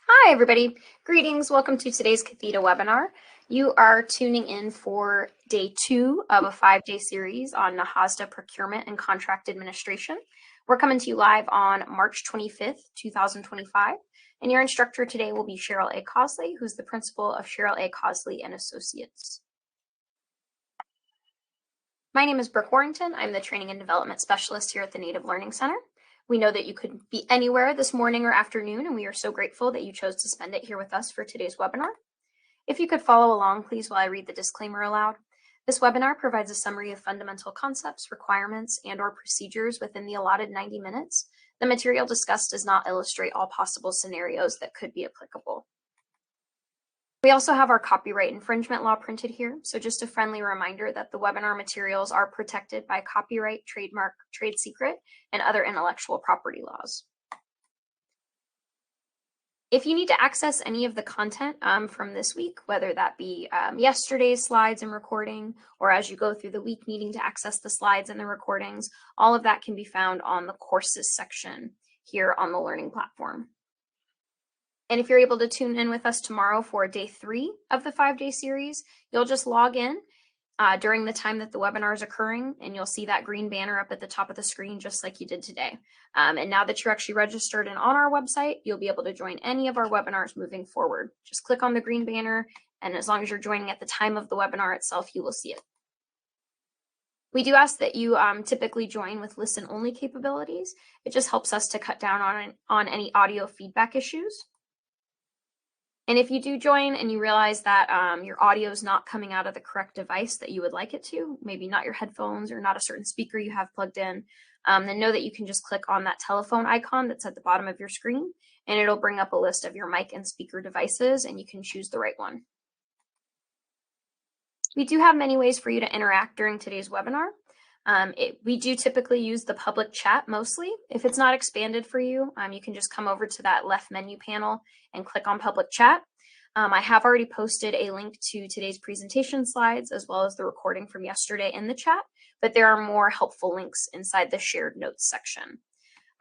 Hi, everybody. Greetings. Welcome to today's Cathedra webinar. You are tuning in for day 2 of a 5-day series on NAHASDA procurement and contract administration. We're coming to you live on March 25th, 2025, and your instructor today will be Cheryl A. Cosley, who's the principal of Cheryl A. Cosley and Associates. My name is Brooke Warrington. I'm the Training and Development Specialist here at the Native Learning Center. We know that you could be anywhere this morning or afternoon, and we are so grateful that you chose to spend it here with us for today's webinar. If you could follow along, please, while I read the disclaimer aloud. This webinar provides a summary of fundamental concepts, requirements, and/or procedures within the allotted 90 minutes. The material discussed does not illustrate all possible scenarios that could be applicable. We also have our copyright infringement law printed here, so just a friendly reminder that the webinar materials are protected by copyright, trademark, trade secret, and other intellectual property laws. If you need to access any of the content from this week, whether that be yesterday's slides and recording, or as you go through the week needing to access the slides and the recordings, all of that can be found on the courses section here on the learning platform. And if you're able to tune in with us tomorrow for day 3 of the 5-day series, you'll just log in during the time that the webinar is occurring, and you'll see that green banner up at the top of the screen, just like you did today. And now that you're actually registered and on our website, you'll be able to join any of our webinars moving forward. Just click on the green banner, and as long as you're joining at the time of the webinar itself, you will see it. We do ask that you typically join with listen-only capabilities. It just helps us to cut down on any audio feedback issues. And if you do join and you realize that your audio is not coming out of the correct device that you would like it to, maybe not your headphones or not a certain speaker you have plugged in, then know that you can just click on that telephone icon that's at the bottom of your screen, and it'll bring up a list of your mic and speaker devices, and you can choose the right one. We do have many ways for you to interact during today's webinar. We do typically use the public chat mostly. If it's not expanded for you, you can just come over to that left menu panel and click on public chat. I have already posted a link to today's presentation slides as well as the recording from yesterday in the chat, but there are more helpful links inside the shared notes section.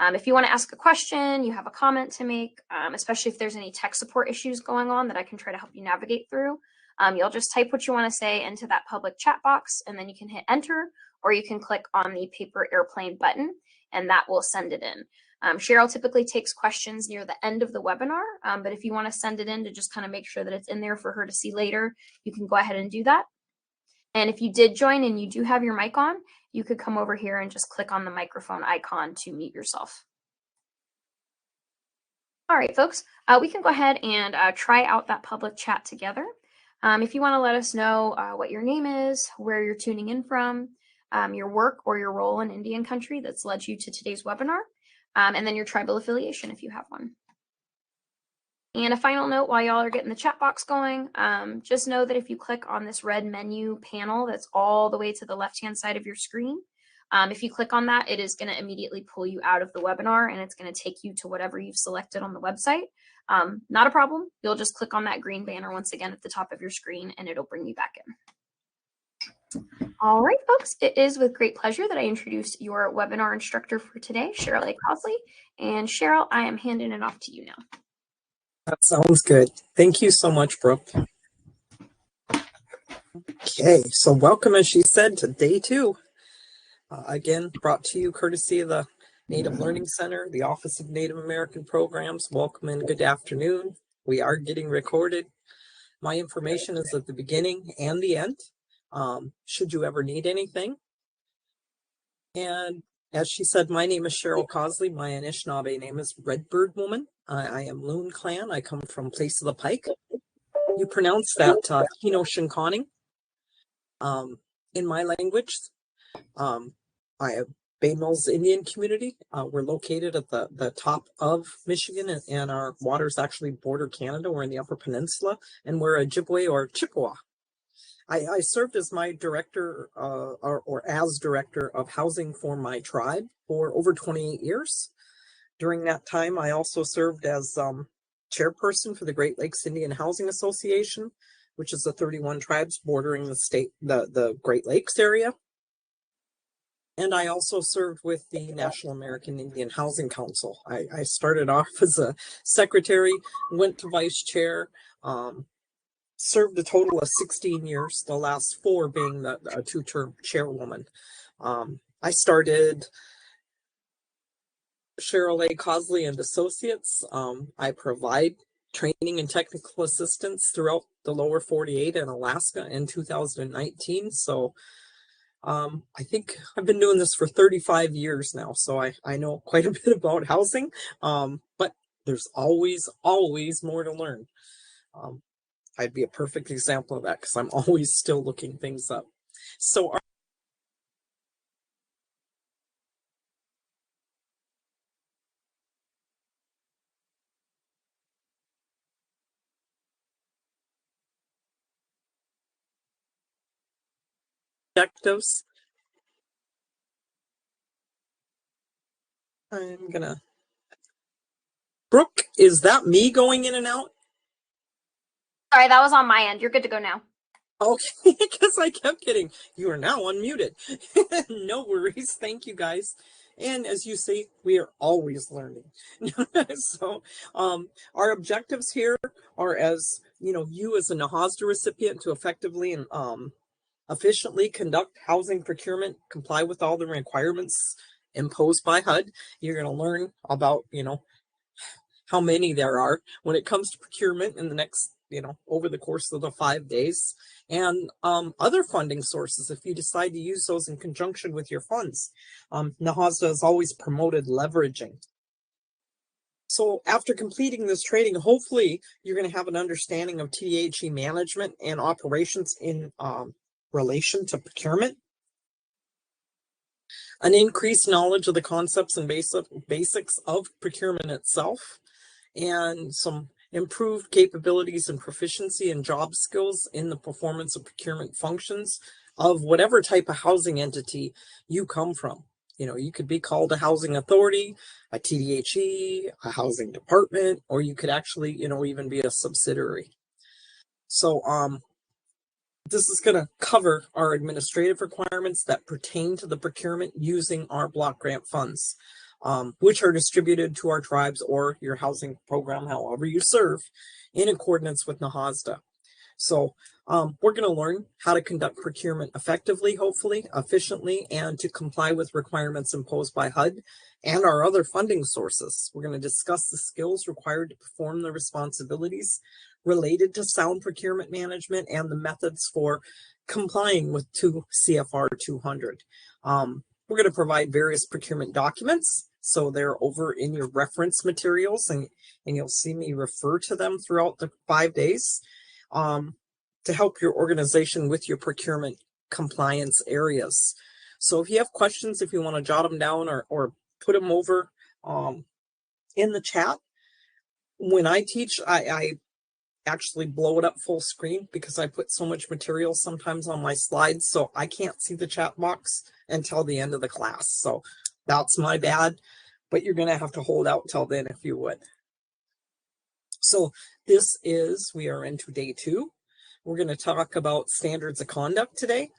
If you want to ask a question, you have a comment to make, especially if there's any tech support issues going on that I can try to help you navigate through, you'll just type what you want to say into that public chat box, and then you can hit enter, or you can click on the paper airplane button, and that will send it in. Cheryl typically takes questions near the end of the webinar, but if you want to send it in to just kind of make sure that it's in there for her to see later, you can go ahead and do that. And if you did join and you do have your mic on, you could come over here and just click on the microphone icon to mute yourself. All right, folks, we can go ahead and try out that public chat together. If you want to let us know what your name is, where you're tuning in from, your work or your role in Indian country that's led you to today's webinar, and then your tribal affiliation if you have one. And a final note while y'all are getting the chat box going, just know that if you click on this red menu panel that's all the way to the left-hand side of your screen, if you click on that, it is going to immediately pull you out of the webinar, and it's going to take you to whatever you've selected on the website. Not a problem. You'll just click on that green banner once again at the top of your screen, and it'll bring you back in. All right, folks, it is with great pleasure that I introduce your webinar instructor for today, Cheryl A. Cosley. And Cheryl, I am handing it off to you now. That sounds good. Thank you so much, Brooke. Okay, so welcome, as she said, to day 2. Again, brought to you courtesy of the Native Learning Center, the Office of Native American Programs. Welcome and good afternoon. We are getting recorded. My information is at the beginning and the end, should you ever need anything. And as she said, my name is Cheryl Cosley. My Anishinaabe name is Redbird Woman. I am Loon Clan. I come from Place of the Pike. You pronounce that Haudenosaunee. In my language, I have Bay Mills Indian community. We're located at the top of Michigan, and our waters actually border Canada. We're in the Upper Peninsula, and we're a Ojibwe or Chippewa. I served as my director or as director of housing for my tribe for over 28 years. During that time, I also served as chairperson for the Great Lakes Indian Housing Association, which is the 31 tribes bordering the Great Lakes area. And I also served with the National American Indian Housing Council. I started off as a secretary, went to vice chair, served a total of 16 years, the last 4 being the two-term chairwoman. I started Cheryl A. Cosley and Associates. I provide training and technical assistance throughout the lower 48 and Alaska in 2019. So I think I've been doing this for 35 years now, so I know quite a bit about housing, but there's always more to learn. I'd be a perfect example of that because I'm always still looking things up. So our objectives, I'm gonna, Brooke, is that me going in and out? Sorry, that was on my end. You're good to go now. Okay, because I kept getting, you are now unmuted. No worries. Thank you, guys. And as you see, we are always learning. So our objectives here are, as you as a NAHASDA recipient, to effectively and efficiently conduct housing procurement, comply with all the requirements imposed by HUD. You're going to learn about, how many there are when it comes to procurement in the next, over the course of the 5 days, and other funding sources if you decide to use those in conjunction with your funds. NAHASDA has always promoted leveraging. So after completing this training, hopefully you're going to have an understanding of TDHE management and operations in relation to procurement, an increased knowledge of the concepts and basics of procurement itself, and some improved capabilities and proficiency and job skills in the performance of procurement functions of whatever type of housing entity you come from. You could be called a housing authority, a TDHE, a housing department, or you could actually, even be a subsidiary. So this is going to cover our administrative requirements that pertain to the procurement using our block grant funds, which are distributed to our tribes or your housing program, however you serve, in accordance with NAHASDA. So we're going to learn how to conduct procurement effectively, hopefully, efficiently, and to comply with requirements imposed by HUD and our other funding sources. We're going to discuss the skills required to perform the responsibilities related to sound procurement management and the methods for complying with 2 CFR 200. We're going to provide various procurement documents. So they're over in your reference materials, and you'll see me refer to them throughout the 5 days to help your organization with your procurement compliance areas. So if you have questions, if you want to jot them down or put them over in the chat. When I teach, I actually blow it up full screen because I put so much material sometimes on my slides, so I can't see the chat box until the end of the class. So that's my bad, but you're going to have to hold out till then if you would. So we are into day 2. We're going to talk about standards of conduct today,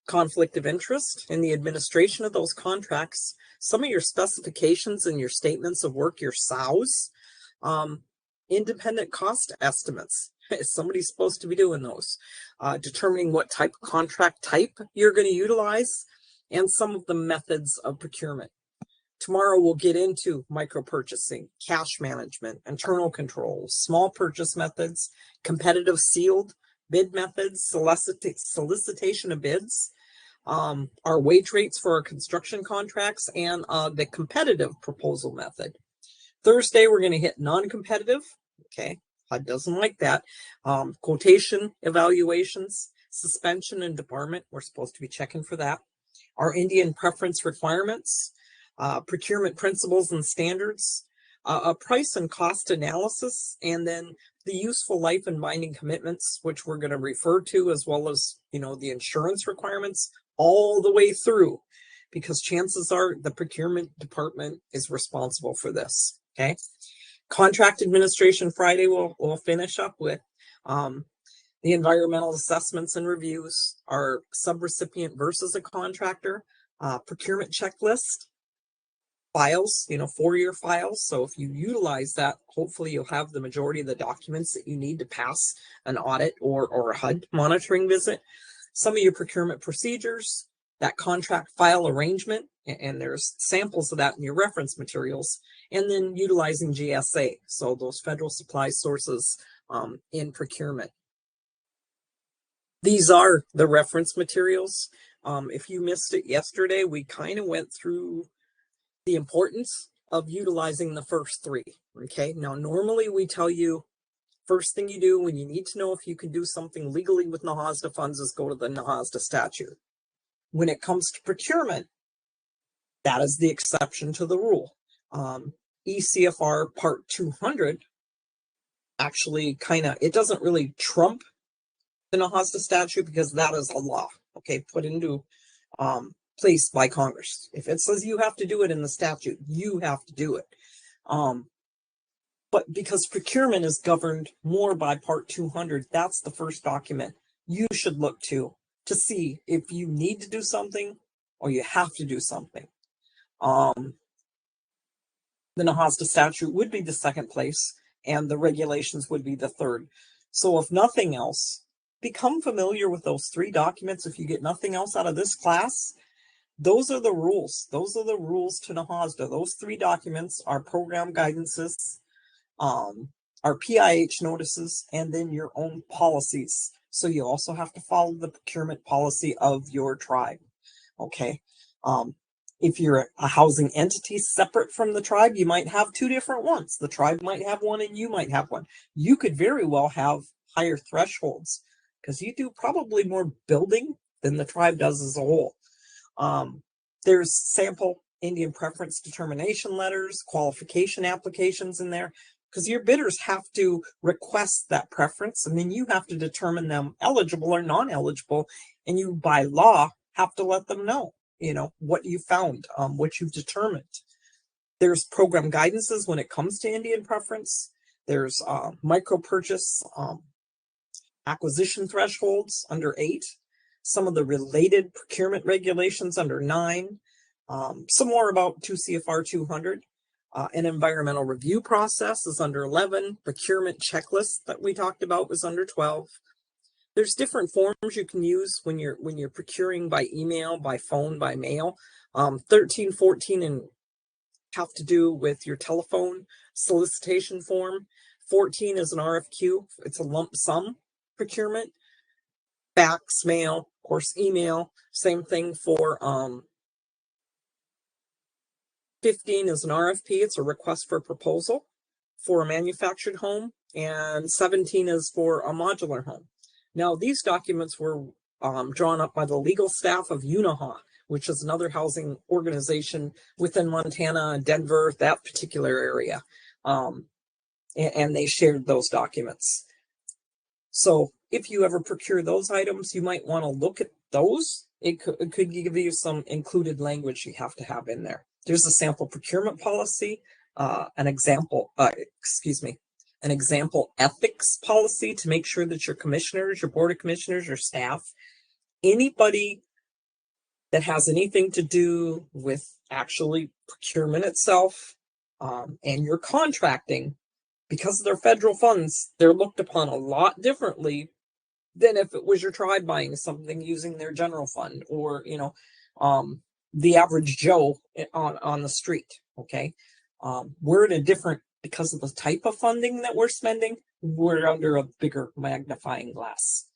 conflict of interest, and the administration of those contracts, some of your specifications and your statements of work, your SOWs, independent cost estimates. Somebody's supposed to be doing those, determining what type of contract type you're going to utilize, and some of the methods of procurement. Tomorrow we'll get into micro purchasing, cash management, internal controls, small purchase methods, competitive sealed bid methods, solicitation of bids, our wage rates for our construction contracts, and the competitive proposal method. Thursday, we're going to hit non-competitive. Okay, HUD doesn't like that. Quotation evaluations, suspension and debarment. We're supposed to be checking for that. Our Indian preference requirements, procurement principles and standards, a price and cost analysis, and then the useful life and binding commitments, which we're going to refer to, as well as, the insurance requirements all the way through, because chances are the procurement department is responsible for this. Okay. Contract administration Friday we'll finish up with the environmental assessments and reviews, our subrecipient versus a contractor, procurement checklist, files, 4-year files. So if you utilize that, hopefully you'll have the majority of the documents that you need to pass an audit or a HUD monitoring visit. Some of your procurement procedures, that contract file arrangement, and there's samples of that in your reference materials, and then utilizing GSA, so those federal supply sources in procurement. These are the reference materials. If you missed it yesterday, we kind of went through the importance of utilizing the first 3. Okay, now normally we tell you first thing you do when you need to know if you can do something legally with NAHASDA funds is go to the NAHASDA statute. When it comes to procurement, that is the exception to the rule. ECFR Part 200 actually it doesn't really trump the NAHASDA statute because that is a law, okay, put into place by Congress. If it says you have to do it in the statute, you have to do it. But because procurement is governed more by Part 200, that's the first document you should look to see if you need to do something or you have to do something. The NAHASDA statute would be the second place, and the regulations would be the third. So if nothing else, become familiar with those 3 documents. If you get nothing else out of this class, those are the rules. Those are the rules to NAHASDA. Those 3 documents are program guidances, our PIH notices, and then your own policies. So you also have to follow the procurement policy of your tribe. Okay. If you're a housing entity separate from the tribe, you might have 2 different ones. The tribe might have one and you might have one. You could very well have higher thresholds because you do probably more building than the tribe does as a whole. There's sample Indian preference determination letters, qualification applications in there, because your bidders have to request that preference, and then you have to determine them eligible or non-eligible, and you by law have to let them know, what you found, what you've determined. There's program guidances when it comes to Indian preference. There's micro purchase acquisition thresholds under 8. Some of the related procurement regulations under 9. Some more about 2 CFR 200. An environmental review process is under 11. Procurement checklist that we talked about was under 12. There's different forms you can use when you're procuring by email, by phone, by mail. 13, 14, and have to do with your telephone solicitation form. 14 is an RFQ. It's a lump sum procurement. Fax, mail, of course, email. Same thing for 15 is an RFP. It's a request for proposal for a manufactured home. And 17 is for a modular home. Now, these documents were drawn up by the legal staff of UNAHA, which is another housing organization within Montana, Denver, that particular area. And they shared those documents. So if you ever procure those items, you might want to look at those. It could give you some included language you have to have in there. There's a sample procurement policy, an example ethics policy to make sure that your commissioners, your board of commissioners, your staff, anybody that has anything to do with actually procurement itself, and your contracting, because of their federal funds, they're looked upon a lot differently than if it was your tribe buying something using their general fund or, the average Joe on the street. Okay. We're in a different, because of the type of funding that we're spending, we're under a bigger magnifying glass.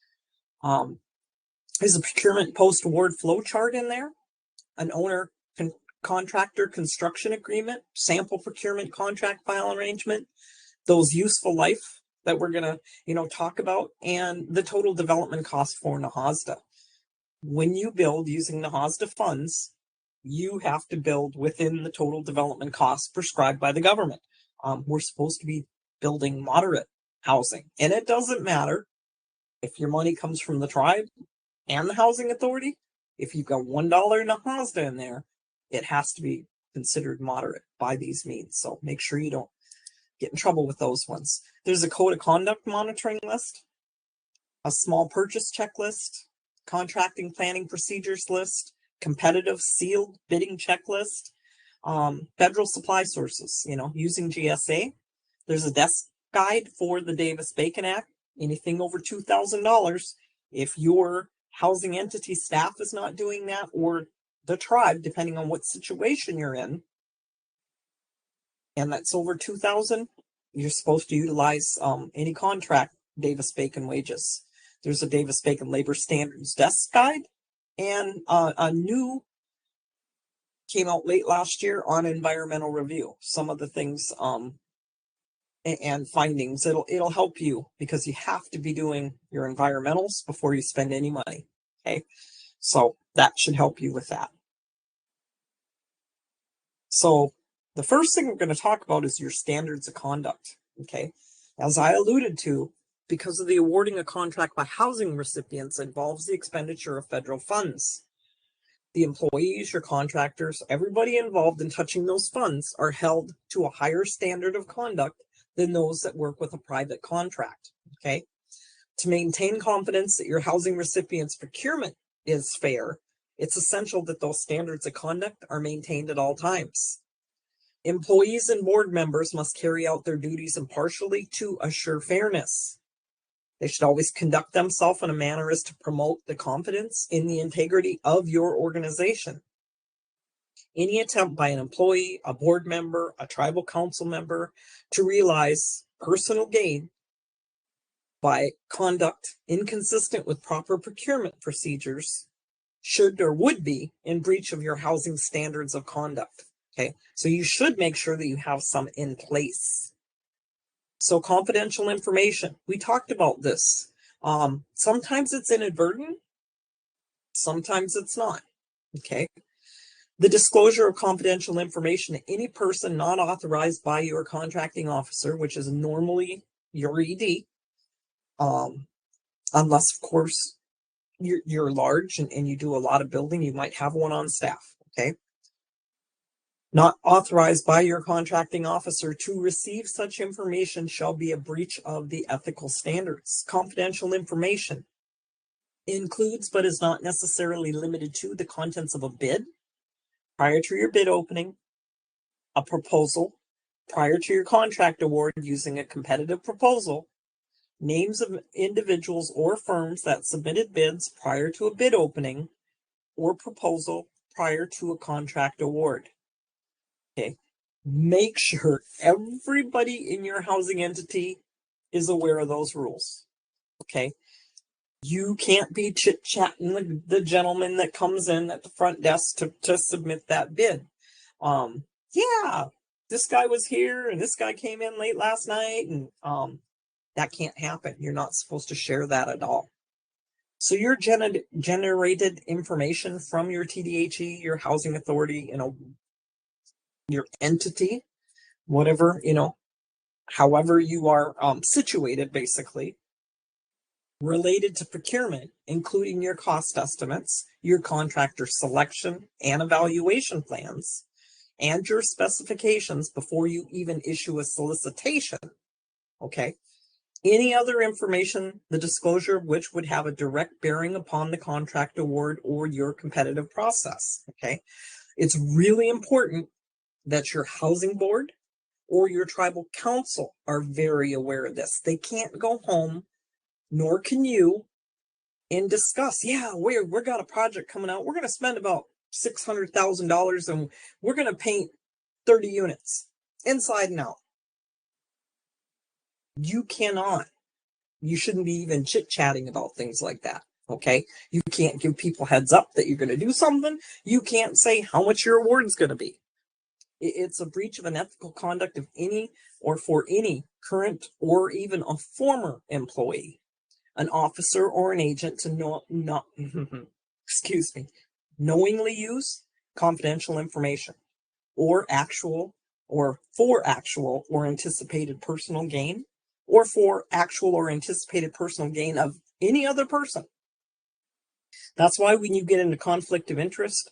There's a procurement post-award flow chart in there, an owner contractor construction agreement, sample procurement contract file arrangement, those useful life that we're going to, talk about, and the total development cost for NAHASDA. When you build using NAHASDA funds, you have to build within the total development costs prescribed by the government. We're supposed to be building moderate housing, and it doesn't matter if your money comes from the tribe and the housing authority. If you've got $1 NAHASDA in there, it has to be considered moderate by these means. So make sure you don't get in trouble with those ones. There's a code of conduct monitoring list, a small purchase checklist, contracting planning procedures list, competitive sealed bidding checklist, federal supply sources, using GSA. There's a desk guide for the Davis-Bacon Act. Anything over $2,000, if your housing entity staff is not doing that, or the tribe, depending on what situation you're in, and that's over $2,000, you're supposed to utilize any contract Davis-Bacon wages. There's a Davis-Bacon Labor Standards Desk Guide, and a new came out late last year on environmental review. Some of the things and findings, it'll help you, because you have to be doing your environmentals before you spend any money. Okay, so that should help you with that. So the first thing we're going to talk about is your standards of conduct. Okay, as I alluded to, because of the awarding a contract by housing recipients involves the expenditure of federal funds. The employees, your contractors, everybody involved in touching those funds are held to a higher standard of conduct than those that work with a private contract. Okay, to maintain confidence that your housing recipient's procurement is fair, it's essential that those standards of conduct are maintained at all times. Employees and board members must carry out their duties impartially to assure fairness. They should always conduct themselves in a manner as to promote the confidence in the integrity of your organization. Any attempt by an employee, a board member, a tribal council member to realize personal gain by conduct inconsistent with proper procurement procedures should or would be in breach of your housing standards of conduct. Okay, so you should make sure that you have some in place. So confidential information, we talked about this. Sometimes it's inadvertent, sometimes it's not. Okay, the disclosure of confidential information to any person not authorized by your contracting officer, which is normally your ED, unless of course you're large and you do a lot of building, you might have one on staff. Okay, not authorized by your contracting officer to receive such information shall be a breach of the ethical standards. Confidential information includes, but is not necessarily limited to, the contents of a bid prior to your bid opening, a proposal prior to your contract award using a competitive proposal, names of individuals or firms that submitted bids prior to a bid opening or proposal prior to a contract award. Okay, make sure everybody in your housing entity is aware of those rules. Okay, you can't be chit-chatting the gentleman that comes in at the front desk to submit that bid. Yeah, this guy was here and this guy came in late last night, and that can't happen. You're not supposed to share that at all. So your generated information from your TDHE, your housing authority, your entity, whatever, however you are situated, basically, related to procurement, including your cost estimates, your contractor selection and evaluation plans, and your specifications before you even issue a solicitation. Okay. Any other information, the disclosure of which would have a direct bearing upon the contract award or your competitive process. Okay. It's really important that your housing board or your tribal council are very aware of this. They can't go home, nor can you, and discuss, yeah, we're got a project coming out. We're going to spend about $600,000 and we're going to paint 30 units inside and out. You cannot. You shouldn't be even chit-chatting about things like that. Okay, you can't give people heads up that you're going to do something. You can't say how much your award is going to be. It's a breach of an ethical conduct of any or for any current or even a former employee, an officer or an agent to knowingly use confidential information or for actual or anticipated personal gain, or for actual or anticipated personal gain of any other person. That's why when you get into conflict of interest,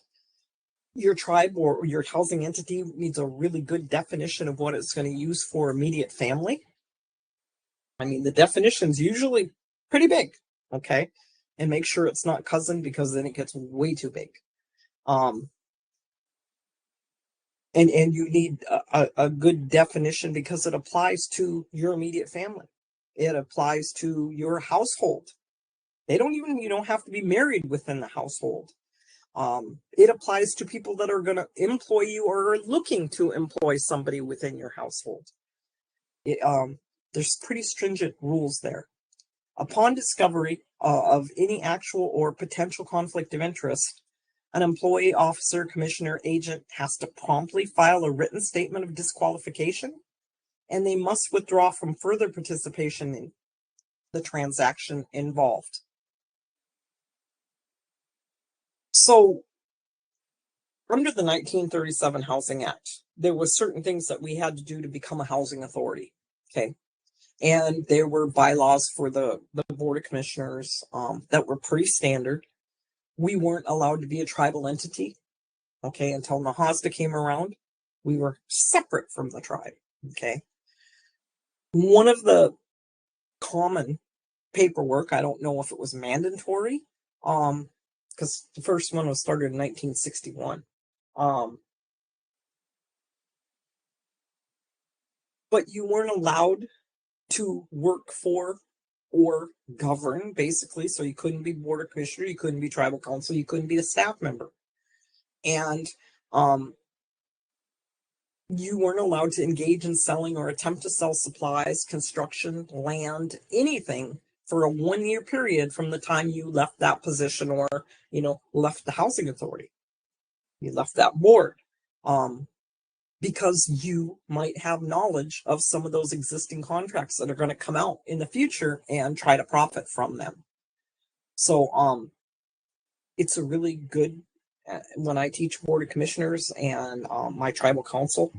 your tribe or your housing entity needs a really good definition of what it's going to use for immediate family. I mean, the definition's usually pretty big, okay? And make sure it's not cousin, because then it gets way too big. And you need a good definition because it applies to your immediate family. It applies to your household. You don't have to be married within the household. It applies to people that are going to employ you or are looking to employ somebody within your household. There's pretty stringent rules there. Upon discovery of any actual or potential conflict of interest, an employee, officer, commissioner, agent has to promptly file a written statement of disqualification, and they must withdraw from further participation in the transaction involved. So, under the 1937 Housing Act, there were certain things that we had to do to become a housing authority, okay? And there were bylaws for the Board of Commissioners that were pretty standard. We weren't allowed to be a tribal entity, okay, until NAHASDA came around. We were separate from the tribe, okay? One of the common paperwork, I don't know if it was mandatory, because the first one was started in 1961. But you weren't allowed to work for or govern, basically. So you couldn't be board of commissioner, you couldn't be tribal council, you couldn't be a staff member. And you weren't allowed to engage in selling or attempt to sell supplies, construction, land, anything for a 1-year period from the time you left that position or, left the housing authority. You left that board. Because you might have knowledge of some of those existing contracts that are going to come out in the future and try to profit from them. So it's a really good, when I teach board of commissioners and my tribal council,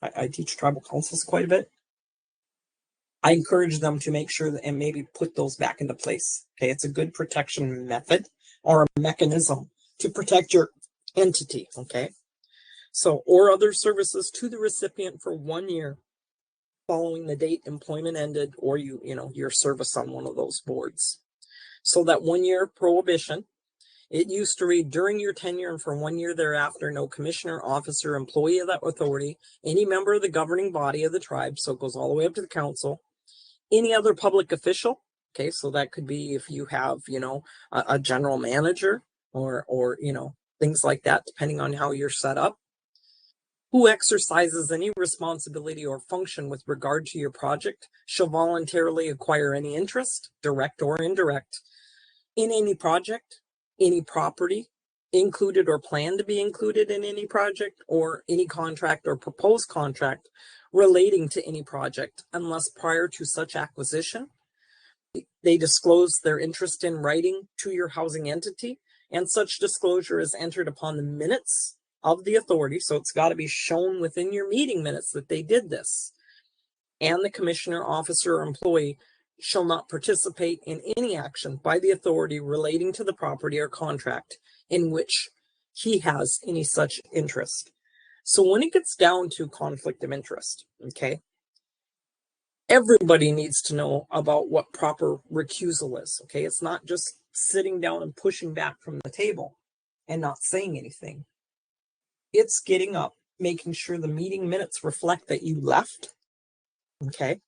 I teach tribal councils quite a bit. I encourage them to make sure that, and maybe put those back into place. Okay, it's a good protection method or a mechanism to protect your entity. Okay. So, or other services to the recipient for 1 year following the date employment ended, or your service on one of those boards. So that 1-year prohibition, it used to read, during your tenure and for 1 year thereafter, no commissioner, officer, employee of that authority, any member of the governing body of the tribe, so it goes all the way up to the council, any other public official, okay, so that could be if you have, a general manager or things like that, depending on how you're set up, who exercises any responsibility or function with regard to your project shall voluntarily acquire any interest, direct or indirect, in any project, any property, included or planned to be included in any project, or any contract or proposed contract relating to any project, unless prior to such acquisition, they disclose their interest in writing to your housing entity, and such disclosure is entered upon the minutes of the authority, so it's got to be shown within your meeting minutes that they did this. And the commissioner, officer, or employee shall not participate in any action by the authority relating to the property or contract in which he has any such interest. So when it gets down to conflict of interest, okay, everybody needs to know about what proper recusal is, okay? It's not just sitting down and pushing back from the table and not saying anything. It's getting up, making sure the meeting minutes reflect that you left, okay?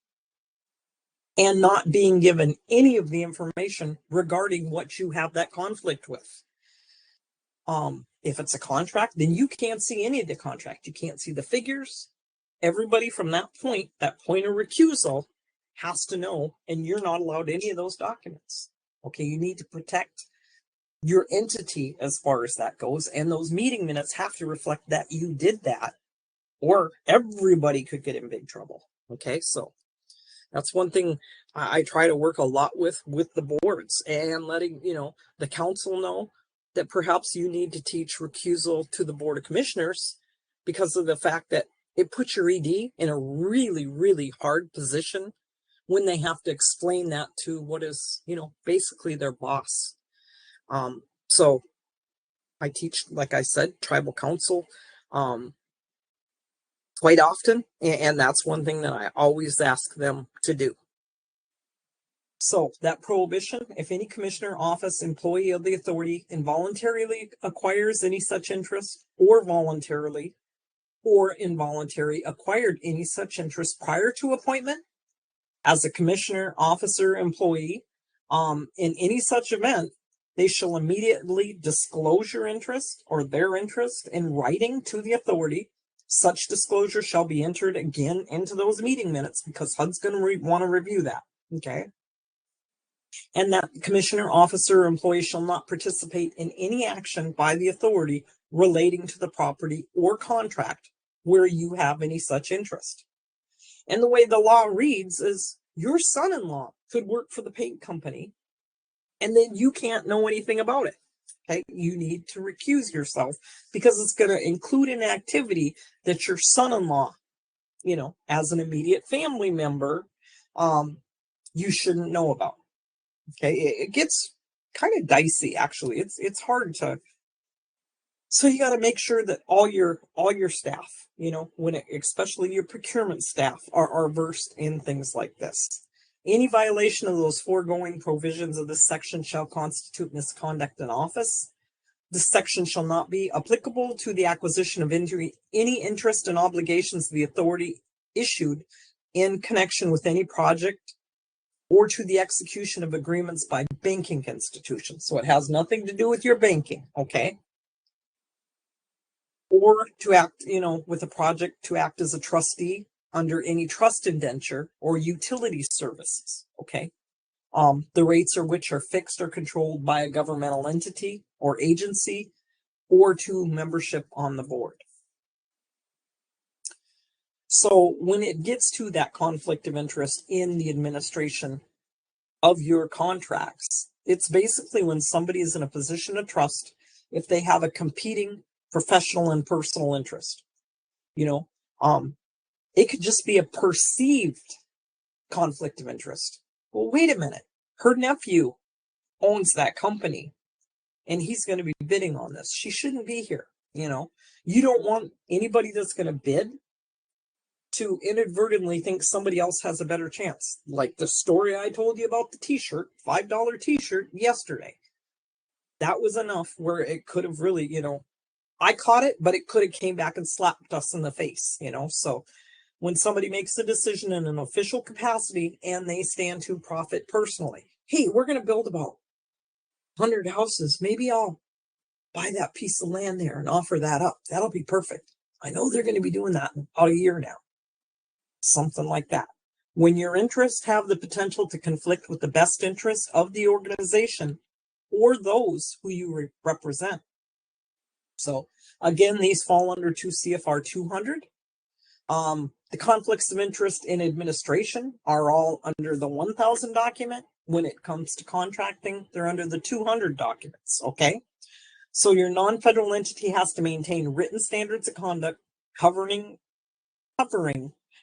And not being given any of the information regarding what you have that conflict with. If it's a contract, then you can't see any of the contract. You can't see the figures. Everybody from that point of recusal has to know, and you're not allowed any of those documents. Okay, you need to protect your entity as far as that goes, and those meeting minutes have to reflect that you did that, or everybody could get in big trouble. Okay, so that's one thing I try to work a lot with the boards, and letting the council know that perhaps you need to teach recusal to the Board of Commissioners, because of the fact that it puts your ED in a really, really hard position when they have to explain that to what is, basically their boss. So I teach, like I said, tribal council quite often, and that's one thing that I always ask them to do. So that prohibition, if any commissioner, office, employee of the authority involuntarily acquires any such interest, or voluntarily or involuntary acquired any such interest prior to appointment as a commissioner, officer, employee, in any such event, they shall immediately disclose your interest or their interest in writing to the authority. Such disclosure shall be entered again into those meeting minutes, because HUD's going to want to review that. Okay. And that commissioner, officer, or employee shall not participate in any action by the authority relating to the property or contract where you have any such interest. And the way the law reads is your son-in-law could work for the paint company and then you can't know anything about it. Okay, you need to recuse yourself because it's going to include an activity that your son-in-law, as an immediate family member, you shouldn't know about. Okay, it gets kind of dicey, actually. It's hard to. So you got to make sure that all your staff, especially your procurement staff, are versed in things like this. Any violation of those foregoing provisions of this section shall constitute misconduct in office. This section shall not be applicable to the acquisition of any interest and obligations of the authority issued in connection with any project or to the execution of agreements by banking institutions. So it has nothing to do with your banking, okay? Or to act, with a project to act as a trustee under any trust indenture or utility services, okay? The rates are which are fixed or controlled by a governmental entity or agency or to membership on the board. So when it gets to that conflict of interest in the administration of your contracts, it's basically when somebody is in a position of trust, if they have a competing professional and personal interest. It could just be a perceived conflict of interest. Well, wait a minute. Her nephew owns that company and he's going to be bidding on this. She shouldn't be here. You don't want anybody that's going to bid to inadvertently think somebody else has a better chance. Like the story I told you about the t-shirt, $5 t-shirt yesterday. That was enough where it could have really, I caught it, but it could have came back and slapped us in the face, So when somebody makes a decision in an official capacity and they stand to profit personally, hey, we're going to build about 100 houses. Maybe I'll buy that piece of land there and offer that up. That'll be perfect. I know they're going to be doing that in about a year now. Something like that. When your interests have the potential to conflict with the best interests of the organization or those who you represent. So again, these fall under 2 CFR 200. The conflicts of interest in administration are all under the 1000 document. When it comes to contracting, they're under the 200 documents, okay? So your non-federal entity has to maintain written standards of conduct covering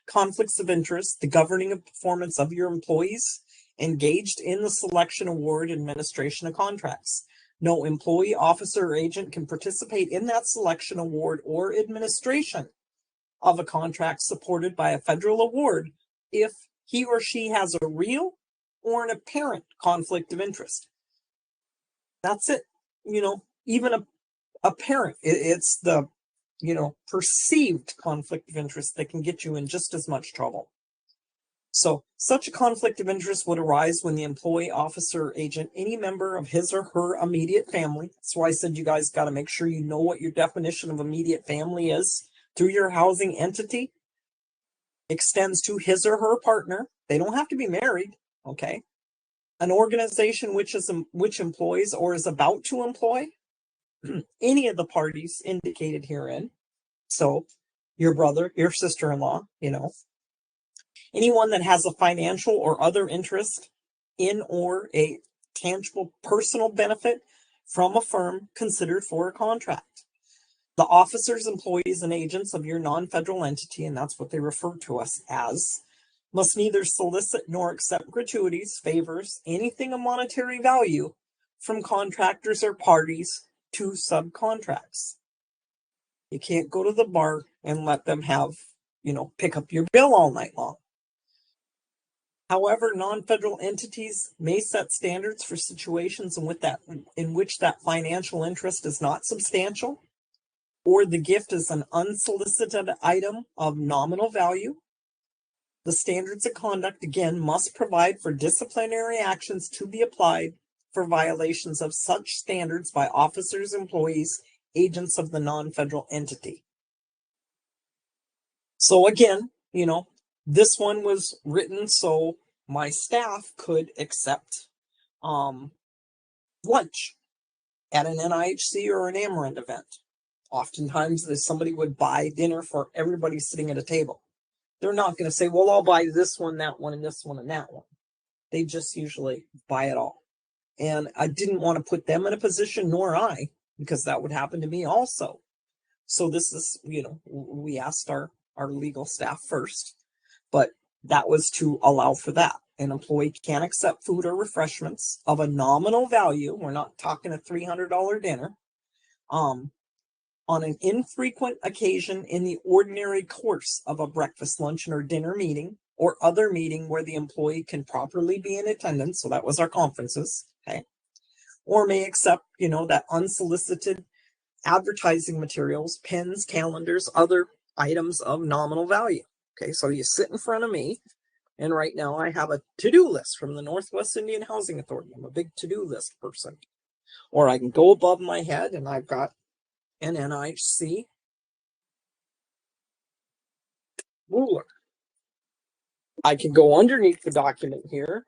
conflicts of interest, the governing of performance of your employees engaged in the selection, award, administration of contracts. No employee, officer, or agent can participate in that selection, award, or administration of a contract supported by a federal award if he or she has a real or an apparent conflict of interest. That's it. Even a parent, it's the, perceived conflict of interest that can get you in just as much trouble. So such a conflict of interest would arise when the employee, officer, agent, any member of his or her immediate family. That's why I said you guys got to make sure you know what your definition of immediate family is through your housing entity. Extends to his or her partner. They don't have to be married, okay? An organization which employs or is about to employ any of the parties indicated herein. So your brother, your sister-in-law, anyone that has a financial or other interest in or a tangible personal benefit from a firm considered for a contract. The officers, employees, and agents of your non-federal entity, and that's what they refer to us as, must neither solicit nor accept gratuities, favors, anything of monetary value from contractors or parties to subcontracts. You can't go to the bar and let them have, pick up your bill all night long. However, non-federal entities may set standards for situations in which that financial interest is not substantial, or the gift is an unsolicited item of nominal value. The standards of conduct, again, must provide for disciplinary actions to be applied for violations of such standards by officers, employees, agents of the non-federal entity. So again, this one was written so my staff could accept lunch at an NIHC or an Amaranth event. Oftentimes, somebody would buy dinner for everybody sitting at a table. They're not going to say, well, I'll buy this one, that one, and this one, and that one. They just usually buy it all. And I didn't want to put them in a position, nor I, because that would happen to me also. So this is, we asked our legal staff first, but that was to allow for that. An employee can accept food or refreshments of a nominal value. We're not talking a $300 dinner. On an infrequent occasion in the ordinary course of a breakfast, luncheon, or dinner meeting, or other meeting where the employee can properly be in attendance. So that was our conferences, okay? Or may accept, that unsolicited advertising materials, pens, calendars, other items of nominal value. Okay, so you sit in front of me, and right now I have a to-do list from the Northwest Indian Housing Authority. I'm a big to-do list person. Or I can go above my head, and I've got an NIHC ruler. I can go underneath the document here,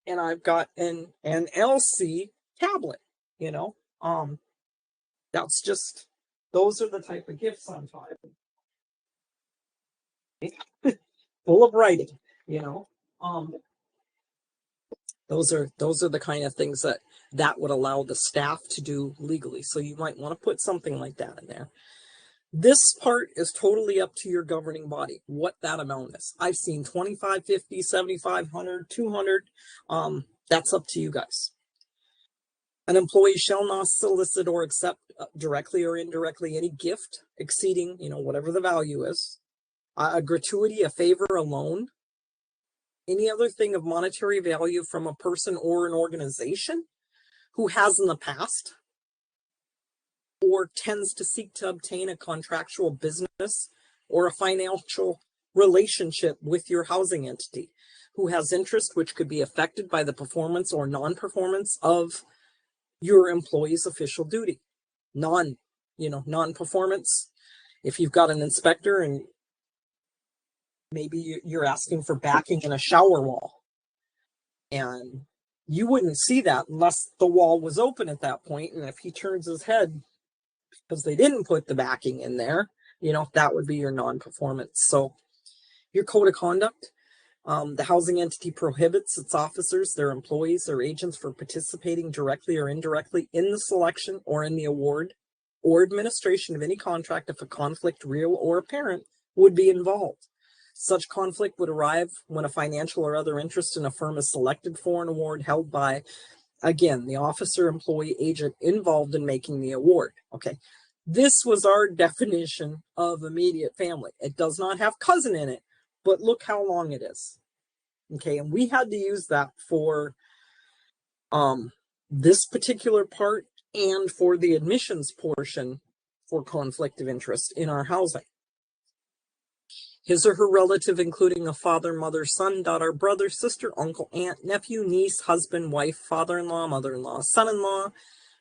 and I've got an LC tablet, that's just, those are the type of gifts I'm talking. Full of writing, those are the kind of things that would allow the staff to do legally. So you might want to put something like that in there. This part is totally up to your governing body, what that amount is. I've seen 25, 50, 75, 100, 200. That's up to you guys. An employee shall not solicit or accept directly or indirectly any gift exceeding, whatever the value is. A gratuity, a favor, a loan, any other thing of monetary value from a person or an organization who has in the past or tends to seek to obtain a contractual business or a financial relationship with your housing entity, who has interest which could be affected by the performance or non-performance of your employee's official duty. Non-performance, if you've got an inspector and maybe you're asking for backing in a shower wall, and you wouldn't see that unless the wall was open at that point. And if he turns his head because they didn't put the backing in there, that would be your non-performance. So your code of conduct, the housing entity prohibits its officers, their employees, or agents from participating directly or indirectly in the selection or in the award or administration of any contract if a conflict, real or apparent, would be involved. Such conflict would arise when a financial or other interest in a firm is selected for an award held by, again, the officer, employee, agent involved in making the award. Okay, this was our definition of immediate family. It does not have cousin in it, but look how long it is. Okay, and we had to use that for this particular part and for the admissions portion for conflict of interest in our housing. His or her relative, including a father, mother, son, daughter, brother, sister, uncle, aunt, nephew, niece, husband, wife, father-in-law, mother-in-law, son-in-law,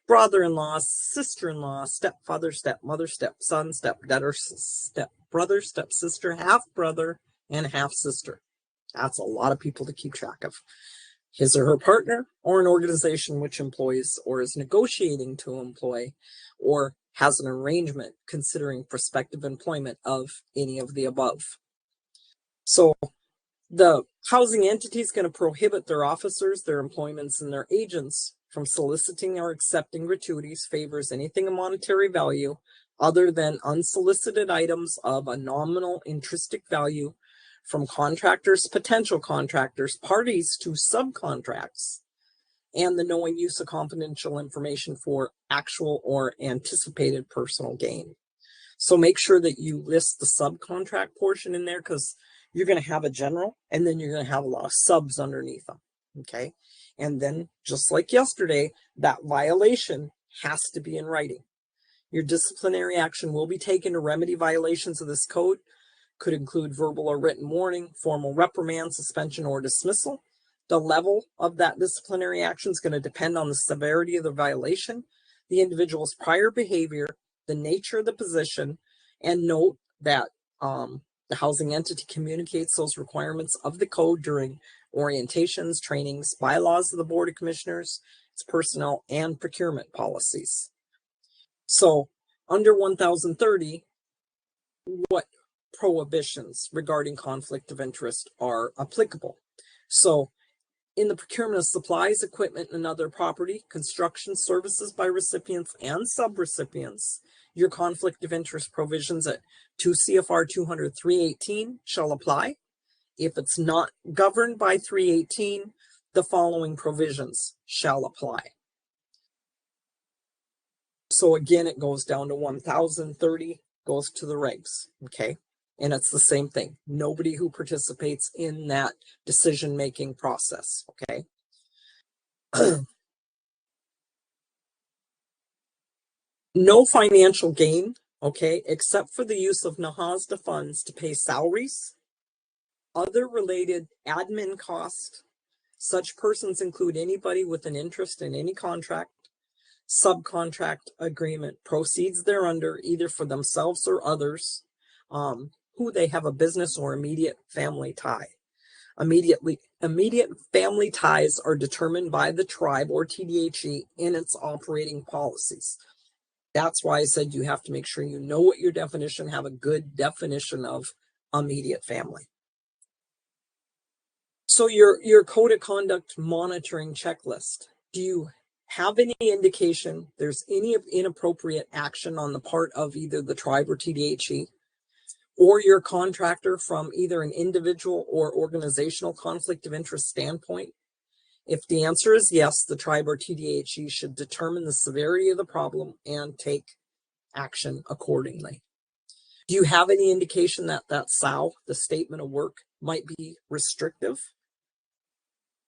brother-in-law, sister-in-law, stepfather, stepmother, stepson, stepdaughter, stepbrother, stepsister, half-brother, and half-sister. That's a lot of people to keep track of. His or her partner, or an organization which employs or is negotiating to employ or has an arrangement considering prospective employment of any of the above. So the housing entity is going to prohibit their officers, their employments, and their agents from soliciting or accepting gratuities, favors, anything of monetary value other than unsolicited items of a nominal intrinsic value from contractors, potential contractors, parties to subcontracts, and the knowing use of confidential information for actual or anticipated personal gain. So make sure that you list the subcontract portion in there, because you're going to have a general, and then you're going to have a lot of subs underneath them. Okay. And then just like yesterday, that violation has to be in writing. Your disciplinary action will be taken to remedy violations of this code. Could include verbal or written warning, formal reprimand, suspension, or dismissal. The level of that disciplinary action is going to depend on the severity of the violation, the individual's prior behavior, the nature of the position, and note that the housing entity communicates those requirements of the code during orientations, trainings, bylaws of the Board of Commissioners, its personnel, and procurement policies. So under 1030, what prohibitions regarding conflict of interest are applicable? So in the procurement of supplies, equipment, and other property, construction services by recipients and subrecipients, your conflict of interest provisions at 2 CFR 200-318 shall apply. If it's not governed by 318, the following provisions shall apply. So again, it goes down to 1030, goes to the regs, okay? And it's the same thing. Nobody who participates in that decision-making process, okay? No financial gain, okay, except for the use of NAHASDA funds to pay salaries, other related admin costs. Such persons include anybody with an interest in any contract, subcontract agreement, proceeds thereunder, either for themselves or others, who they have a business or immediate family tie. Immediate family ties are determined by the tribe or TDHE in its operating policies. That's why I said you have to make sure you know what your definition, have a good definition of immediate family. So your code of conduct monitoring checklist. Do you have any indication there's any inappropriate action on the part of either the tribe or TDHE or your contractor from either an individual or organizational conflict of interest standpoint? If the answer is yes, the tribe or TDHE should determine the severity of the problem and take action accordingly. Do you have any indication that that SOW, the statement of work, might be restrictive?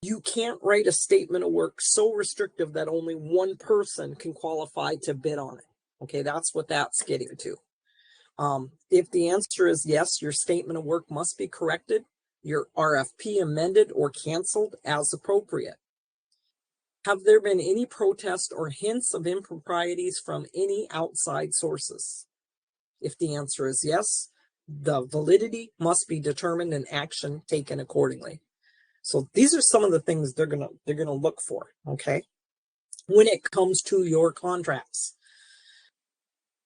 You can't write a statement of work so restrictive that only one person can qualify to bid on it. Okay, that's what that's getting to. If the answer is yes, your statement of work must be corrected, your RFP amended or canceled as appropriate. Have there been any protest or hints of improprieties from any outside sources? If the answer is yes, the validity must be determined and action taken accordingly. So these are some of the things they're gonna look for, okay? When it comes to your contracts.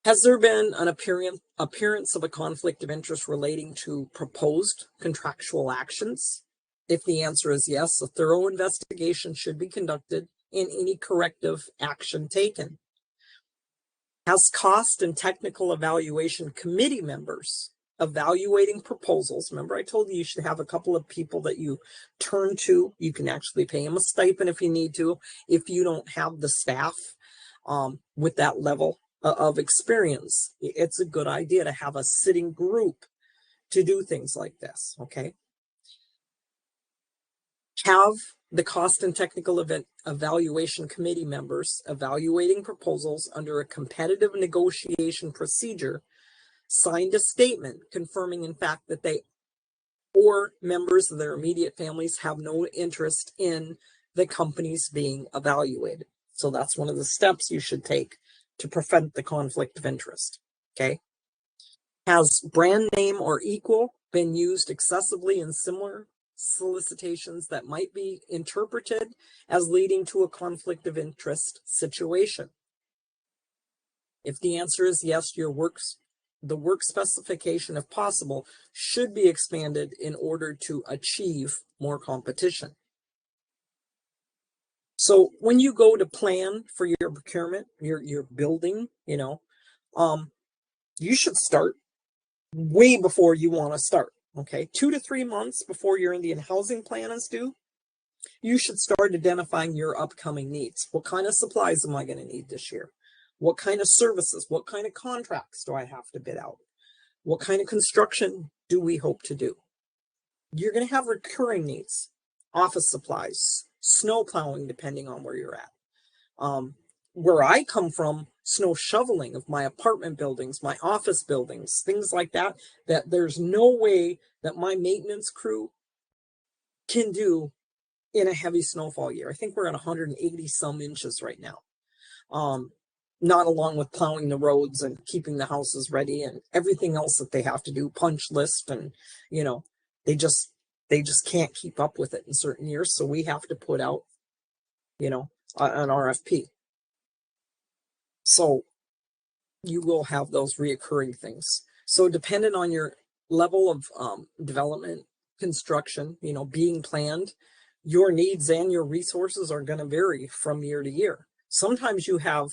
Has there been an appearance of a conflict of interest relating to proposed contractual actions? If the answer is yes, a thorough investigation should be conducted and any corrective action taken. Has cost and technical evaluation committee members evaluating proposals? Remember, I told you should have a couple of people that you turn to. You can actually pay them a stipend if you need to, if you don't have the staff with that level of experience. It's a good idea to have a sitting group to do things like this, okay? Have the cost and technical evaluation committee members evaluating proposals under a competitive negotiation procedure signed a statement confirming in fact that they or members of their immediate families have no interest in the companies being evaluated. So that's one of the steps you should take to prevent the conflict of interest, okay? Has brand name or equal been used excessively in similar solicitations that might be interpreted as leading to a conflict of interest situation? If the answer is yes, the work specification, if possible, should be expanded in order to achieve more competition. So when you go to plan for your procurement, your building, you should start way before you want to start. Okay, 2 to 3 months before your Indian housing plan is due, you should start identifying your upcoming needs. What kind of supplies am I going to need this year? What kind of services? What kind of contracts do I have to bid out? What kind of construction do we hope to do? You're going to have recurring needs, office supplies, snow plowing, depending on where you're at. Where I come from, snow shoveling of my apartment buildings, my office buildings, things like that, that there's no way that my maintenance crew can do in a heavy snowfall year. I think we're at 180 some inches right now. Not along with plowing the roads and keeping the houses ready and everything else that they have to do, punch list, and they just can't keep up with it in certain years. So we have to put out, an RFP. So you will have those reoccurring things. So dependent on your level of development, construction, being planned, your needs and your resources are going to vary from year to year. Sometimes you have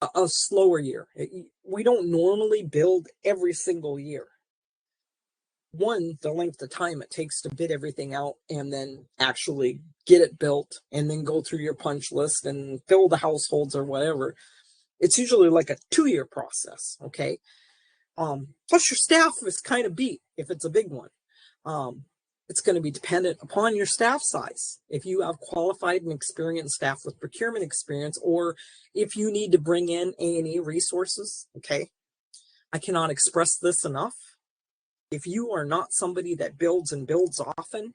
a slower year. We don't normally build every single year. One, the length of time it takes to bid everything out and then actually get it built and then go through your punch list and fill the households or whatever. It's usually like a 2-year process, okay? Plus your staff is kind of beat if it's a big one. It's going to be dependent upon your staff size. If you have qualified and experienced staff with procurement experience, or if you need to bring in A&E resources, okay? I cannot express this enough. If you are not somebody that builds and builds often,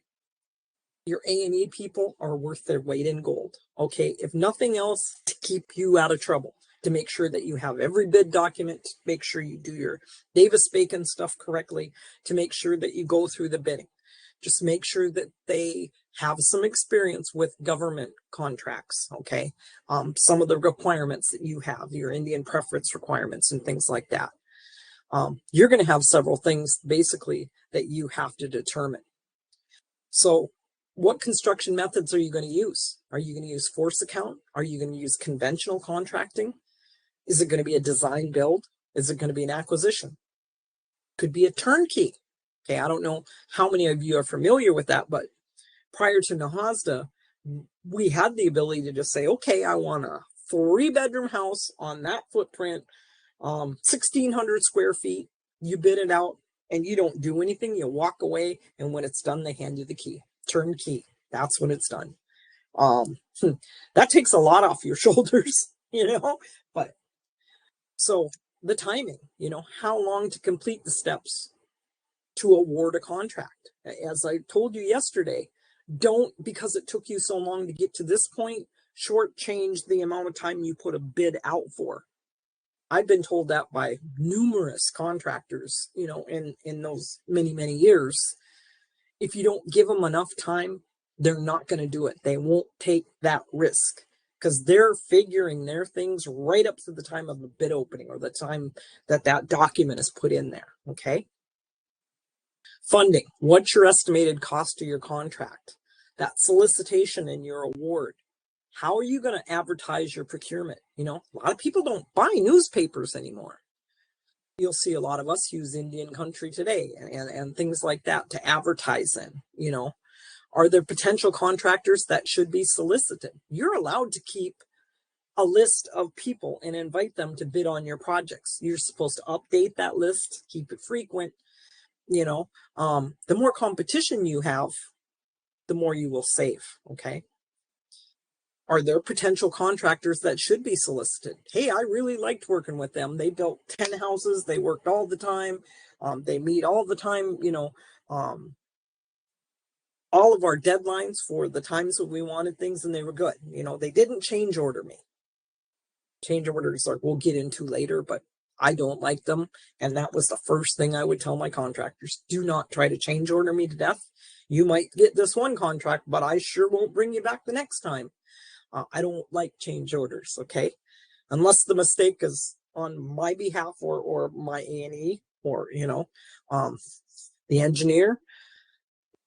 your A&E people are worth their weight in gold, okay? If nothing else, to keep you out of trouble, to make sure that you have every bid document, to make sure you do your Davis-Bacon stuff correctly, to make sure that you go through the bidding. Just make sure that they have some experience with government contracts, okay? Some of the requirements that you have, your Indian preference requirements and things like that. You're going to have several things basically that you have to determine. So what construction methods are you going to use? Are you going to use force account? Are you going to use conventional contracting? Is it going to be a design build? Is it going to be an acquisition? Could be a turnkey. Okay, I don't know how many of you are familiar with that, but prior to NAHASDA, we had the ability to just say, okay, I want a 3-bedroom house on that footprint, 1,600 square feet. You bid it out and you don't do anything. You walk away, and when it's done, they hand you the key. Turnkey. That's when it's done. That takes a lot off your shoulders, but so the timing, how long to complete the steps to award a contract. As I told you yesterday, don't, because it took you so long to get to this point, shortchange the amount of time you put a bid out for. I've been told that by numerous contractors, in those many, many years. If you don't give them enough time, they're not going to do it. They won't take that risk because they're figuring their things right up to the time of the bid opening or the time that that document is put in there, okay? Funding. What's your estimated cost of your contract? That solicitation and your award. How are you going to advertise your procurement? A lot of people don't buy newspapers anymore. You'll see a lot of us use Indian Country Today and things like that to advertise in. Are there potential contractors that should be solicited? You're allowed to keep a list of people and invite them to bid on your projects. You're supposed to update that list, keep it frequent. The more competition you have, the more you will save, okay? Are there potential contractors that should be solicited? Hey, I really liked working with them. They built 10 houses. They worked all the time. They meet all the time, all of our deadlines for the times that we wanted things, and they were good. They didn't change order me. Change orders we'll get into later, but I don't like them. And that was the first thing I would tell my contractors. Do not try to change order me to death. You might get this one contract, but I sure won't bring you back the next time. I don't like change orders, okay? Unless the mistake is on my behalf or my A&E or, the engineer.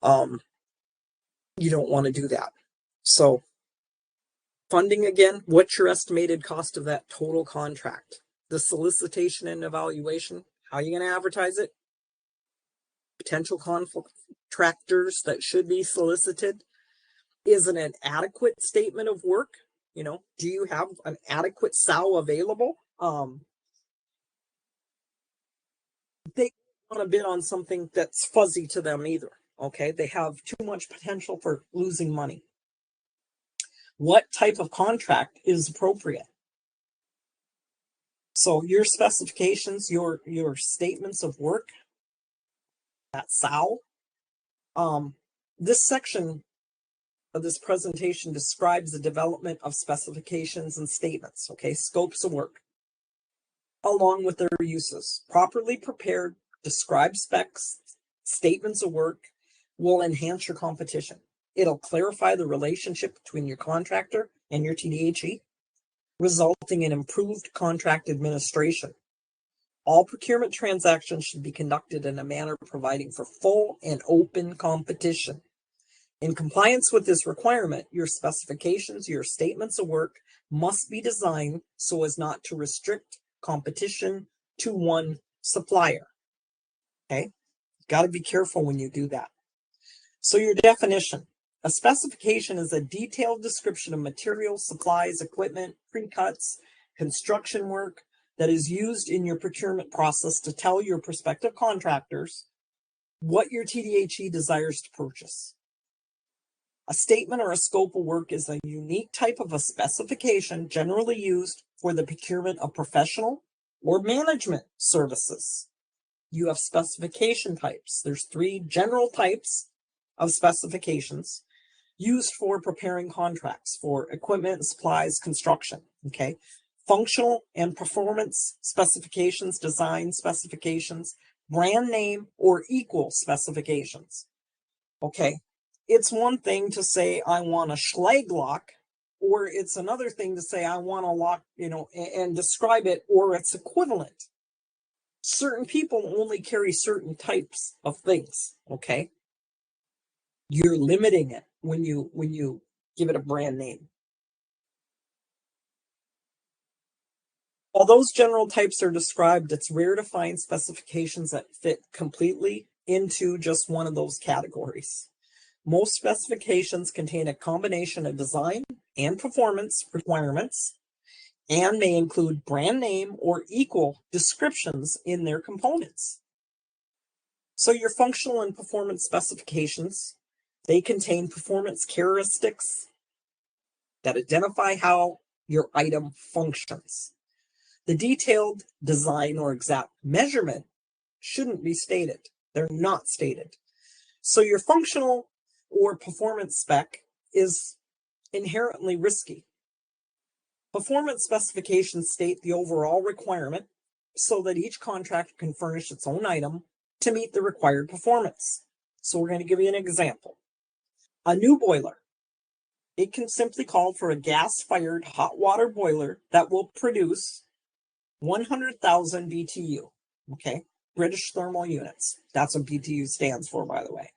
You don't want to do that. So funding again, what's your estimated cost of that total contract? The solicitation and evaluation, how are you going to advertise it? Potential contractors that should be solicited. Is it an adequate statement of work? Do you have an adequate SOW available? They want to bid on something that's fuzzy to them either. Okay, they have too much potential for losing money. What type of contract is appropriate? So your specifications, your statements of work, that SOW. This section of this presentation describes the development of specifications and statements, okay, scopes of work, along with their uses. Properly prepared, described specs, statements of work will enhance your competition. It'll clarify the relationship between your contractor and your TDHE, resulting in improved contract administration. All procurement transactions should be conducted in a manner providing for full and open competition. In compliance with this requirement, your specifications, your statements of work must be designed so as not to restrict competition to one supplier. Okay? Got to be careful when you do that. So your definition. A specification is a detailed description of materials, supplies, equipment, pre-cuts, construction work that is used in your procurement process to tell your prospective contractors what your TDHE desires to purchase. A statement or a scope of work is a unique type of a specification generally used for the procurement of professional or management services. You have specification types. There's 3 general types of specifications used for preparing contracts for equipment, supplies, construction. Okay. Functional and performance specifications, design specifications, brand name or equal specifications. Okay. It's one thing to say, I want a Schlag lock, or it's another thing to say, I want a lock, and describe it, or its equivalent. Certain people only carry certain types of things. Okay. You're limiting it when you give it a brand name. While those general types are described, it's rare to find specifications that fit completely into just one of those categories. Most specifications contain a combination of design and performance requirements and may include brand name or equal descriptions in their components. So your functional and performance specifications, they contain performance characteristics that identify how your item functions. The detailed design or exact measurement shouldn't be stated. They're not stated. So your functional or performance spec is inherently risky. Performance specifications state the overall requirement so that each contractor can furnish its own item to meet the required performance. So we're going to give you an example. A new boiler. It can simply call for a gas-fired hot water boiler that will produce 100,000 BTU. Okay, British thermal units. That's what BTU stands for, by the way.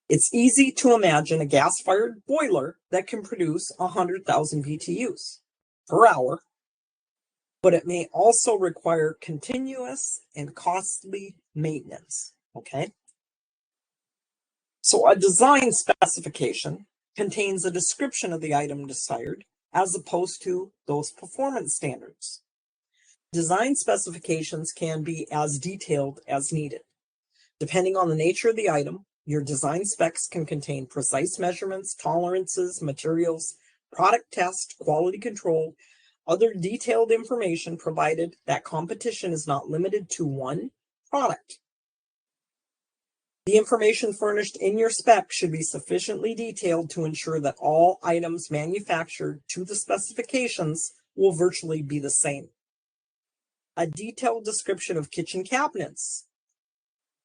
It's easy to imagine a gas-fired boiler that can produce 100,000 BTUs per hour, but it may also require continuous and costly maintenance. Okay. So a design specification contains a description of the item desired as opposed to those performance standards. Design specifications can be as detailed as needed. Depending on the nature of the item, your design specs can contain precise measurements, tolerances, materials, product test, quality control, other detailed information provided that competition is not limited to one product. The information furnished in your spec should be sufficiently detailed to ensure that all items manufactured to the specifications will virtually be the same. A detailed description of kitchen cabinets,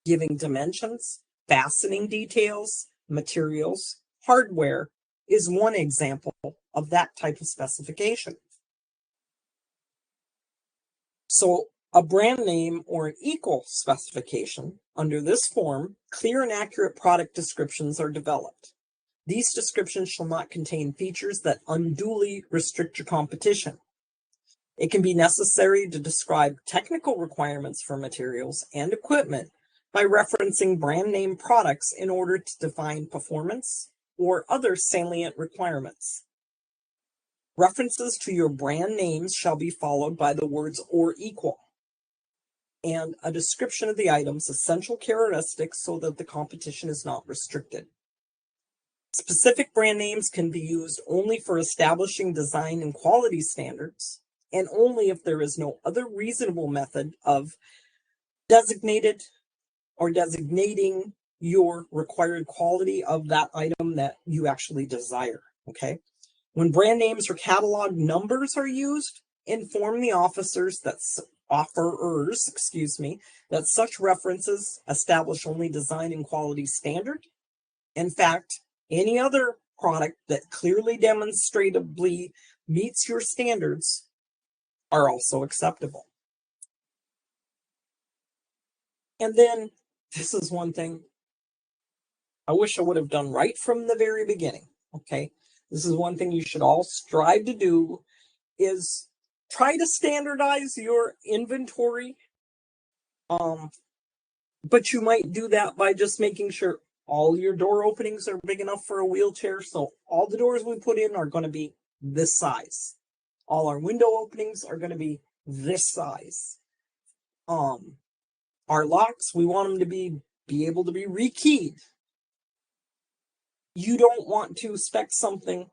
giving dimensions, fastening details, materials, hardware, is one example of that type of specification. So a brand name or an equal specification, under this form, clear and accurate product descriptions are developed. These descriptions shall not contain features that unduly restrict your competition. It can be necessary to describe technical requirements for materials and equipment by referencing brand name products in order to define performance or other salient requirements. References to your brand names shall be followed by the words or equal. and a description of the item's essential characteristics so that the competition is not restricted. Specific brand names can be used only for establishing design and quality standards, and only if there is no other reasonable method of designating your required quality of that item that you actually desire. Okay. When brand names or catalog numbers are used, inform the offerers that such references establish only design and quality standard. In fact, any other product that clearly demonstrably meets your standards are also acceptable. And then this is one thing I wish I would have done right from the very beginning. Okay. This is one thing you should all strive to do, is try to standardize your inventory. But you might do that by just making sure all your door openings are big enough for a wheelchair. So all the doors we put in are going to be this size. All our window openings are going to be this size. Our locks, we want them to be able to be rekeyed. You don't want to spec something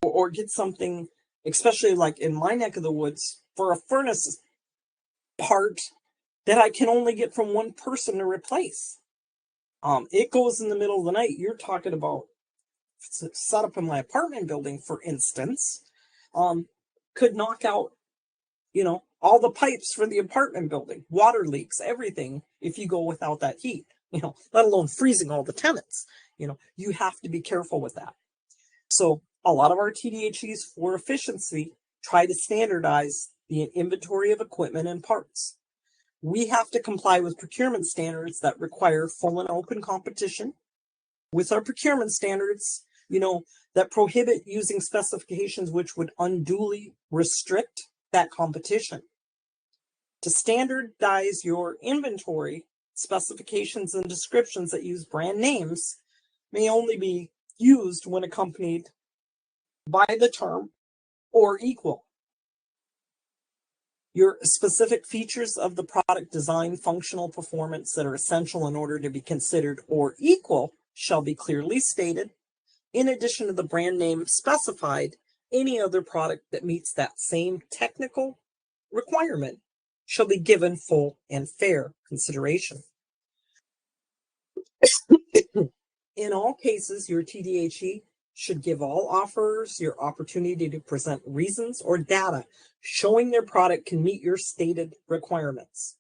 or get something, especially like in my neck of the woods, for a furnace part that I can only get from one person to replace. It goes in the middle of the night. You're talking about set up in my apartment building, for instance, could knock out, all the pipes for the apartment building, water leaks, everything, if you go without that heat, let alone freezing all the tenants. You have to be careful with that. So a lot of our TDHEs, for efficiency, try to standardize the inventory of equipment and parts. We have to comply with procurement standards that require full and open competition. With our procurement standards, that prohibit using specifications which would unduly restrict that competition. To standardize your inventory, specifications and descriptions that use brand names may only be used when accompanied by the term or equal. Your specific features of the product design, functional performance that are essential in order to be considered or equal shall be clearly stated. In addition to the brand name specified, any other product that meets that same technical requirement shall be given full and fair consideration. In all cases, your TDHE should give all offerers your opportunity to present reasons or data showing their product can meet your stated requirements.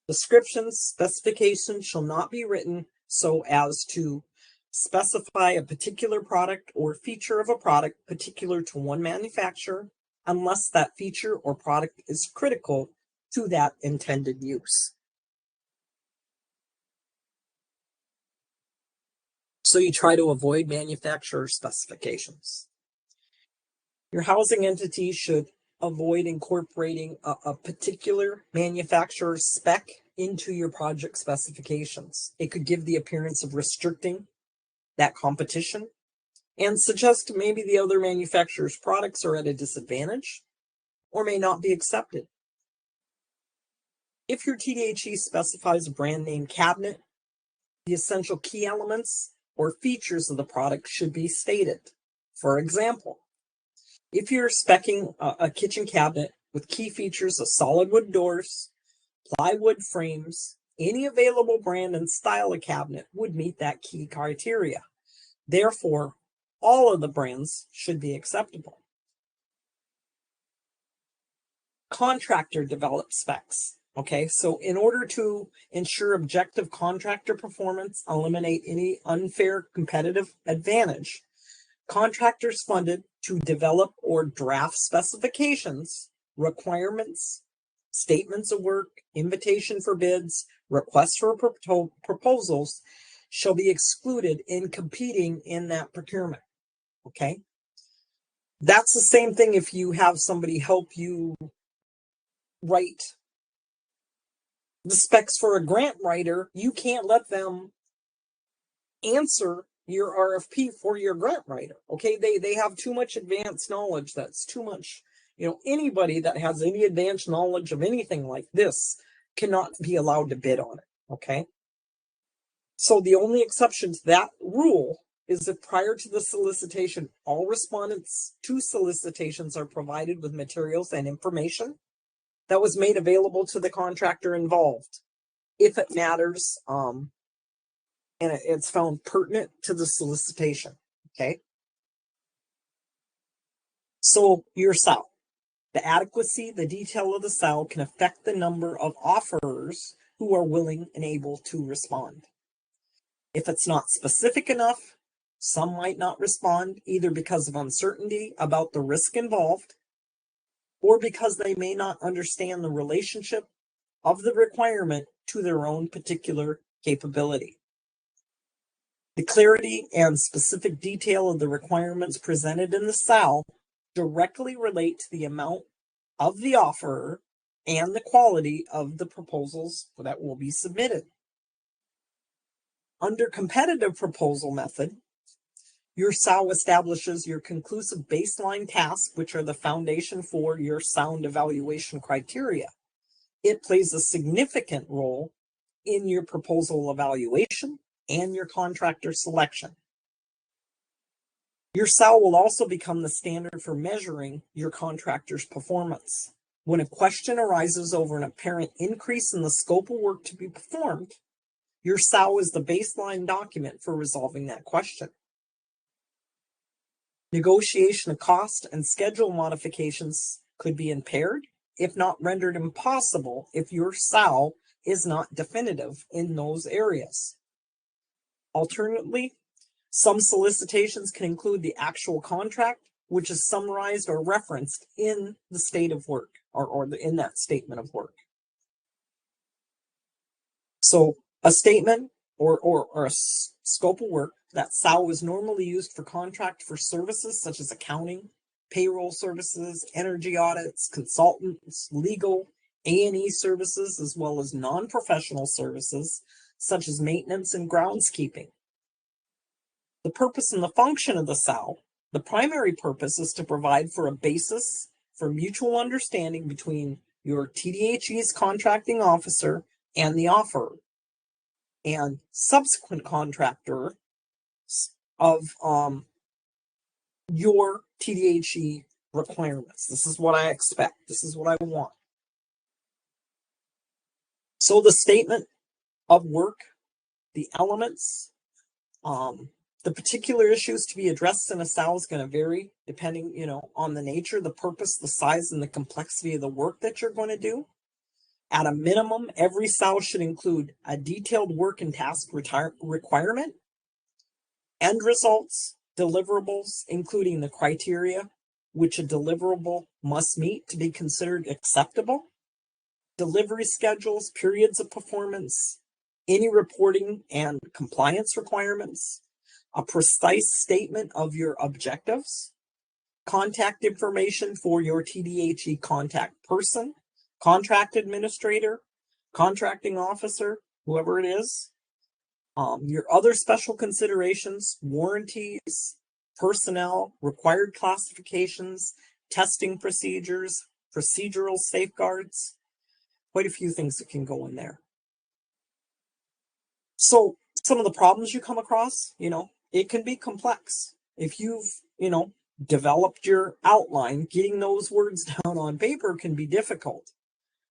Descriptions, specifications shall not be written so as to specify a particular product or feature of a product particular to one manufacturer unless that feature or product is critical to that intended use. So you try to avoid manufacturer specifications. Your housing entity should avoid incorporating a particular manufacturer's spec into your project specifications. It could give the appearance of restricting that competition and suggest maybe the other manufacturer's products are at a disadvantage or may not be accepted. If your TDHE specifies a brand name cabinet, the essential key elements or features of the product should be stated. For example, if you're speccing a kitchen cabinet with key features of solid wood doors, plywood frames, any available brand and style of cabinet would meet that key criteria. Therefore, all of the brands should be acceptable. Contractor developed specs. Okay, so in order to ensure objective contractor performance, eliminate any unfair competitive advantage, contractors funded to develop or draft specifications, requirements, statements of work, invitation for bids, requests for proposals shall be excluded in competing in that procurement. Okay, that's the same thing if you have somebody help you write the specs for a grant writer. You can't let them answer your RFP for your grant writer. Okay, they have too much advanced knowledge. That's too much. Anybody that has any advanced knowledge of anything like this cannot be allowed to bid on it, okay? So the only exception to that rule is if prior to the solicitation, all respondents to solicitations are provided with materials and information that was made available to the contractor involved, if it matters, and it's found pertinent to the solicitation, okay? So your SOW, the adequacy, the detail of the SOW can affect the number of offerers who are willing and able to respond. If it's not specific enough, some might not respond either because of uncertainty about the risk involved or because they may not understand the relationship of the requirement to their own particular capability. The clarity and specific detail of the requirements presented in the SOW directly relate to the amount of the offerer and the quality of the proposals that will be submitted. Under competitive proposal method, your SOW establishes your conclusive baseline tasks, which are the foundation for your sound evaluation criteria. It plays a significant role in your proposal evaluation and your contractor selection. Your SOW will also become the standard for measuring your contractor's performance. When a question arises over an apparent increase in the scope of work to be performed, your SOW is the baseline document for resolving that question. Negotiation of cost and schedule modifications could be impaired, if not rendered impossible, if your SOW is not definitive in those areas. Alternatively, some solicitations can include the actual contract, which is summarized or referenced in the state of work or in that statement of work. So a statement or a scope of work, that SOW is normally used for contract for services such as accounting, payroll services, energy audits, consultants, legal, A&E services, as well as non-professional services such as maintenance and groundskeeping. The purpose and the function of the SOW, the primary purpose is to provide for a basis for mutual understanding between your TDHE's contracting officer and the offerer and subsequent contractor of your TDHE requirements. This is what I expect. This is what I want. So the statement of work, the elements, the particular issues to be addressed in a SOW is going to vary depending, on the nature, the purpose, the size, and the complexity of the work that you're going to do. At a minimum, every SOW should include a detailed work and task requirement, end results, deliverables, including the criteria which a deliverable must meet to be considered acceptable, delivery schedules, periods of performance, any reporting and compliance requirements, a precise statement of your objectives, contact information for your TDHE contact person, contract administrator, contracting officer, whoever it is, your other special considerations, warranties, personnel, required classifications, testing procedures, procedural safeguards, quite a few things that can go in there. So some of the problems you come across, it can be complex. If you've, developed your outline, getting those words down on paper can be difficult.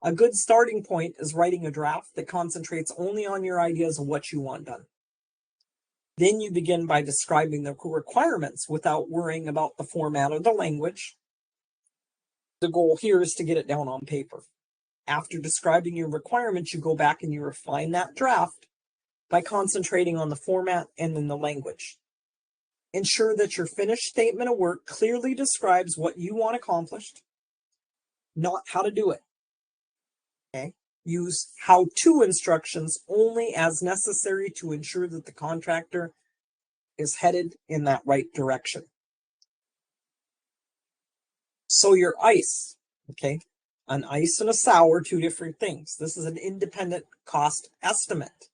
A good starting point is writing a draft that concentrates only on your ideas of what you want done. Then you begin by describing the requirements without worrying about the format or the language. The goal here is to get it down on paper. After describing your requirements, you go back and you refine that draft by concentrating on the format and then the language. Ensure that your finished statement of work clearly describes what you want accomplished, not how to do it. Okay? Use how-to instructions only as necessary to ensure that the contractor is headed in that right direction. So your ICE, okay? An ICE and a SOW are two different things. This is an independent cost estimate.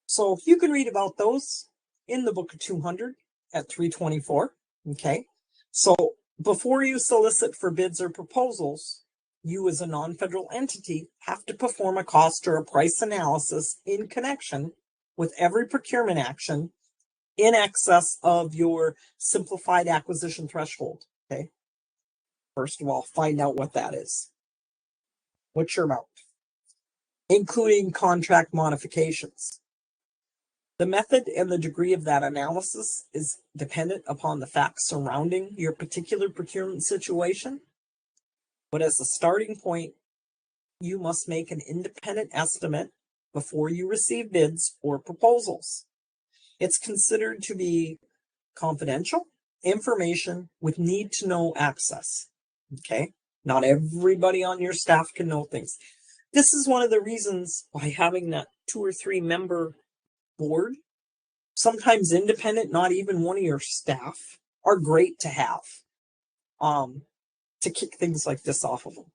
So you can read about those in the book of 200 at 324, okay? So before you solicit for bids or proposals, you as a non-federal entity have to perform a cost or a price analysis in connection with every procurement action in excess of your simplified acquisition threshold. Okay. First of all, find out what that is. What's your amount? Including contract modifications. The method and the degree of that analysis is dependent upon the facts surrounding your particular procurement situation. But as a starting point, you must make an independent estimate before you receive bids or proposals. It's considered to be confidential information with need to know access. Okay? Not everybody on your staff can know things. This is one of the reasons why having that 2 or 3 member board, sometimes independent, not even one of your staff, are great to have to kick things like this off of them.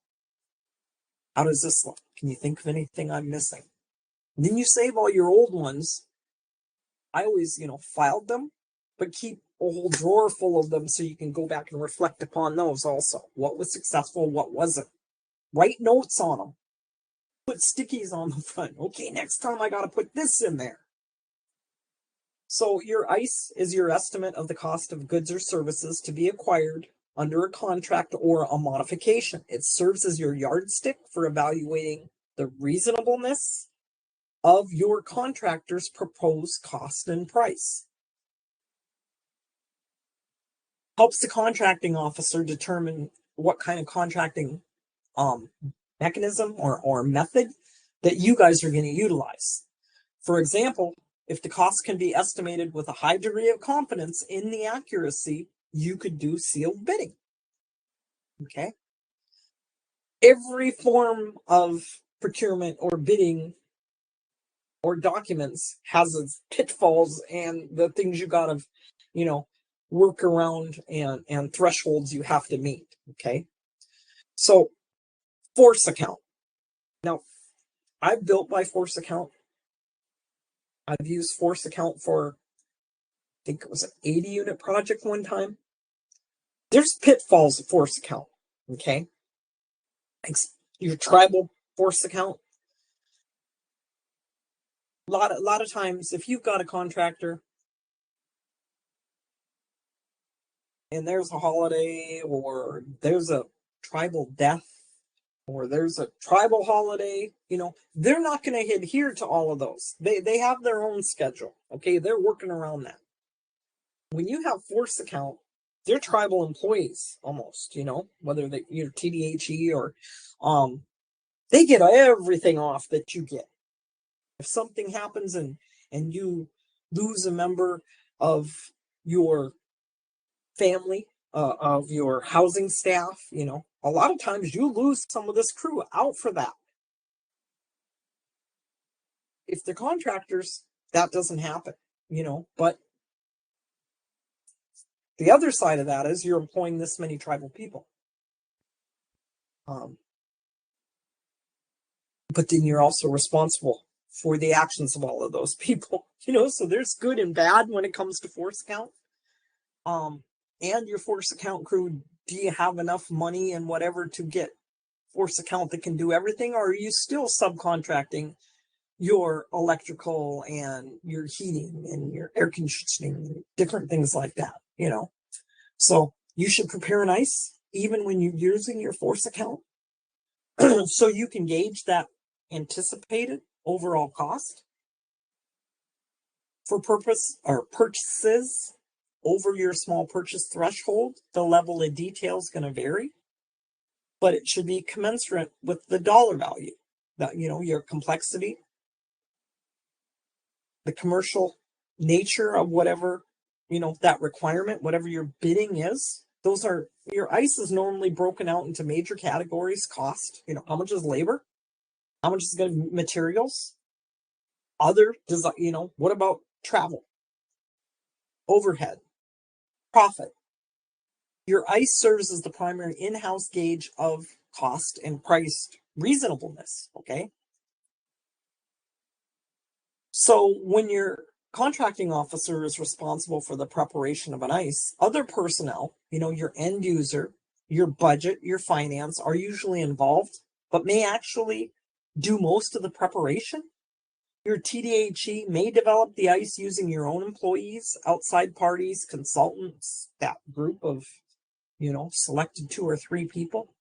How does this look? Can you think of anything I'm missing? And then you save all your old ones. I always, filed them, but keep a whole drawer full of them so you can go back and reflect upon those also. What was successful? What wasn't? Write notes on them. Put stickies on the front. Okay, next time I got to put this in there. So your ICE is your estimate of the cost of goods or services to be acquired under a contract or a modification. It serves as your yardstick for evaluating the reasonableness of your contractor's proposed cost and price. Helps the contracting officer determine what kind of contracting mechanism or method that you guys are going to utilize. For example, if the cost can be estimated with a high degree of confidence in the accuracy, you could do sealed bidding. Okay. Every form of procurement or bidding or documents has its pitfalls and the things you got to, work around and thresholds you have to meet. Okay. So force account. Now, I've built my force account. I've used force account for, I think it was an 80 unit project one time. There's pitfalls of force account. Okay. Your tribal force account. A lot of times, if you've got a contractor and there's a holiday or there's a tribal death or there's a tribal holiday, they're not going to adhere to all of those. They have their own schedule. Okay. They're working around that. When you have force account, they're tribal employees almost, whether you're TDHE or, they get everything off that you get. If something happens and you lose a member of your family, of your housing staff, a lot of times you lose some of this crew out for that. If they're contractors, that doesn't happen, but the other side of that is you're employing this many tribal people. But then you're also responsible for the actions of all of those people, so there's good and bad when it comes to force account. And your force account crew, do you have enough money and whatever to get force account that can do everything? Or are you still subcontracting your electrical and your heating and your air conditioning, and different things like that, So you should prepare an ICE even when you're using your force account so you can gauge that anticipated overall cost for purpose or purchases over your small purchase threshold. The level of detail is going to vary, but it should be commensurate with the dollar value, that your complexity, the commercial nature of whatever that requirement, whatever your bidding is. Those are your ICE is normally broken out into major categories. Cost, how much is labor, how much is going to be materials, other design, what about travel, overhead, profit. Your ICE serves as the primary in-house gauge of cost and price reasonableness. Okay. So when your contracting officer is responsible for the preparation of an ICE, other personnel, your end user, your budget, your finance are usually involved, but may actually do most of the preparation. Your TDHE may develop the ice using your own employees, outside parties, consultants, that group of, selected 2 or 3 people.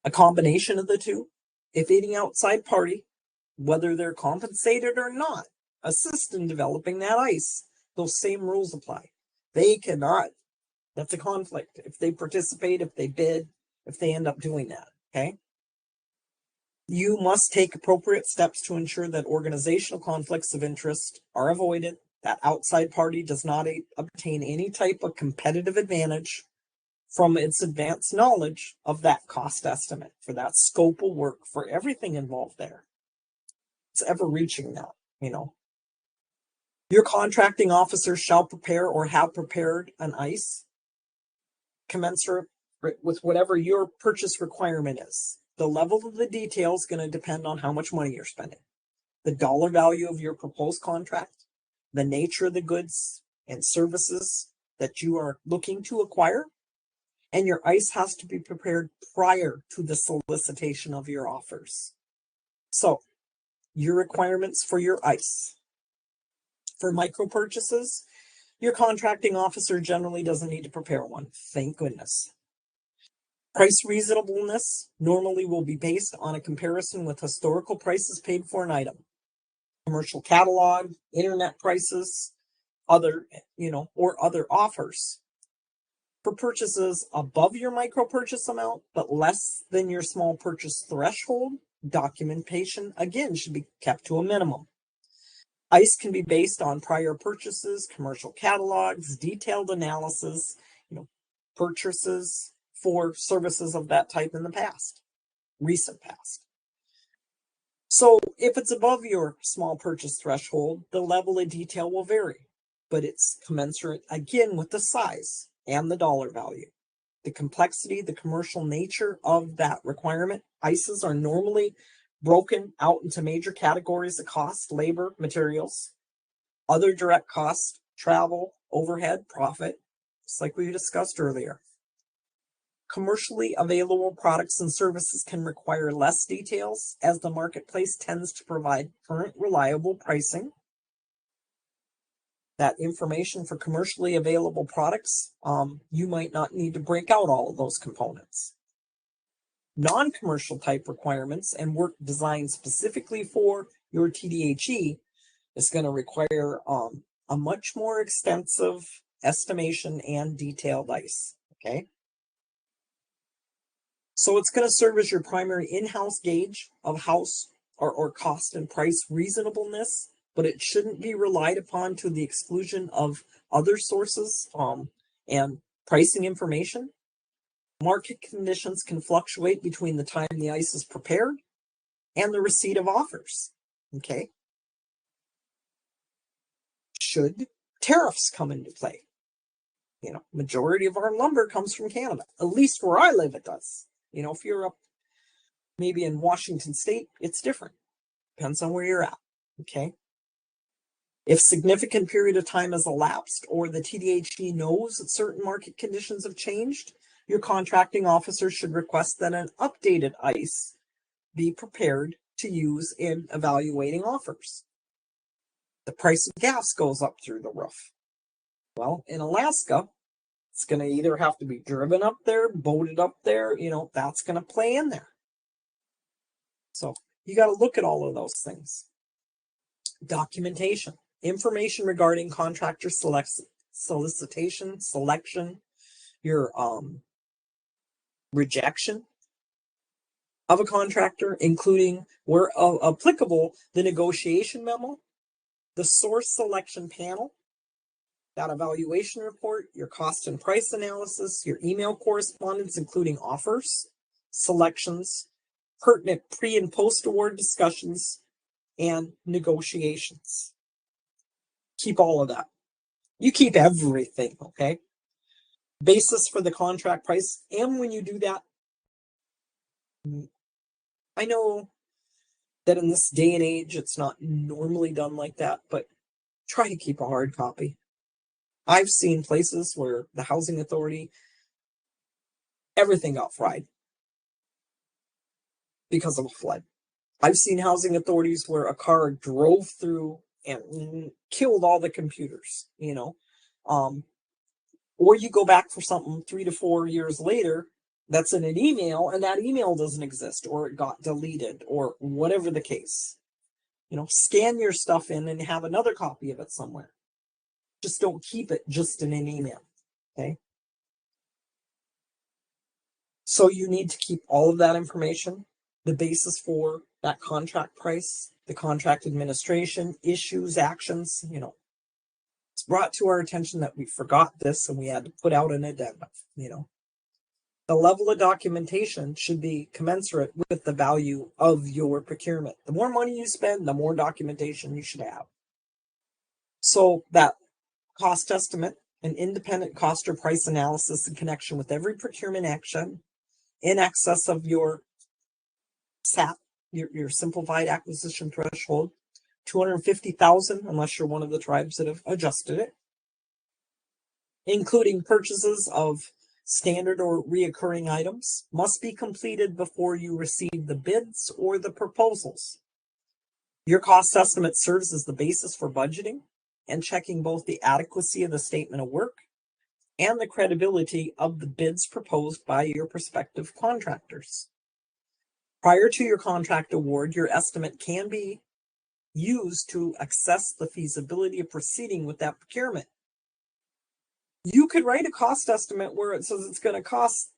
A combination of the two. If any outside party, whether they're compensated or not, assist in developing that ice, those same rules apply. They cannot. That's a conflict. If they participate, if they bid, if they end up doing that, okay? You must take appropriate steps to ensure that organizational conflicts of interest are avoided, that outside party does not obtain any type of competitive advantage from its advanced knowledge of that cost estimate, for that scope of work, for everything involved there. It's ever reaching that, Your contracting officer shall prepare or have prepared an ice commensurate with whatever your purchase requirement is. The level of the detail is going to depend on how much money you're spending, the dollar value of your proposed contract, the nature of the goods and services that you are looking to acquire, and your ice has to be prepared prior to the solicitation of your offers. So, your requirements for your ice. For micro purchases, your contracting officer generally doesn't need to prepare one, thank goodness. Price reasonableness normally will be based on a comparison with historical prices paid for an item, commercial catalog, internet prices, other offers. For purchases above your micro purchase amount, but less than your small purchase threshold, documentation again should be kept to a minimum. ICE can be based on prior purchases, commercial catalogs, detailed analysis, purchases for services of that type in the past, recent past. So if it's above your small purchase threshold, the level of detail will vary, but it's commensurate again with the size and the dollar value. The complexity, the commercial nature of that requirement. ICEs are normally broken out into major categories of cost: labor, materials, other direct costs, travel, overhead, profit, just like we discussed earlier. Commercially available products and services can require less details, as the marketplace tends to provide current reliable pricing. That information for commercially available products, you might not need to break out all of those components. Non-commercial type requirements and work designed specifically for your TDHE is going to require a much more extensive estimation and detailed ICE, okay? So it's going to serve as your primary in-house gauge of house or cost and price reasonableness, but it shouldn't be relied upon to the exclusion of other sources and pricing information. Market conditions can fluctuate between the time the ICE is prepared and the receipt of offers, okay? Should tariffs come into play? Majority of our lumber comes from Canada, at least where I live it does. If you're up maybe in Washington State, it's different. Depends on where you're at, okay? If significant period of time has elapsed or the TDHE knows that certain market conditions have changed, your contracting officer should request that an updated ICE be prepared to use in evaluating offers. The price of gas goes up through the roof. Well, in Alaska, it's going to either have to be driven up there, boated up there, that's going to play in there. So you got to look at all of those things. Documentation, information regarding contractor solicitation, selection, your rejection of a contractor, including, where applicable, the negotiation memo, the source selection panel, that evaluation report, your cost and price analysis, your email correspondence, including offers, selections, pertinent pre- and post-award discussions, and negotiations. Keep all of that. You keep everything, okay? Basis for the contract price. And when you do that, I know that in this day and age, it's not normally done like that, but try to keep a hard copy. I've seen places where the housing authority Everything got fried because of a flood. I've seen housing authorities where a car drove through and killed all the computers, you know. Or you go back for something 3 to 4 years later that's in an email and that email doesn't exist or it got deleted or whatever the case. You know, scan your stuff in and have another copy of it somewhere. Just don't keep it just in an email, okay? So you need to keep all of that information, the basis for that contract price, the contract administration, issues, actions, you know. It's brought to our attention that we forgot this and we had to put out an addendum, you know. The level of documentation should be commensurate with the value of your procurement. The more money you spend, the more documentation you should have. So that cost estimate, an independent cost or price analysis in connection with every procurement action in excess of your SAT, your simplified acquisition threshold, 250,000, unless you're one of the tribes that have adjusted it, including purchases of standard or reoccurring items, must be completed before you receive the bids or the proposals. Your cost estimate serves as the basis for budgeting and checking both the adequacy of the statement of work and the credibility of the bids proposed by your prospective contractors. Prior to your contract award, your estimate can be used to assess the feasibility of proceeding with that procurement. You could write a cost estimate where it says it's going to cost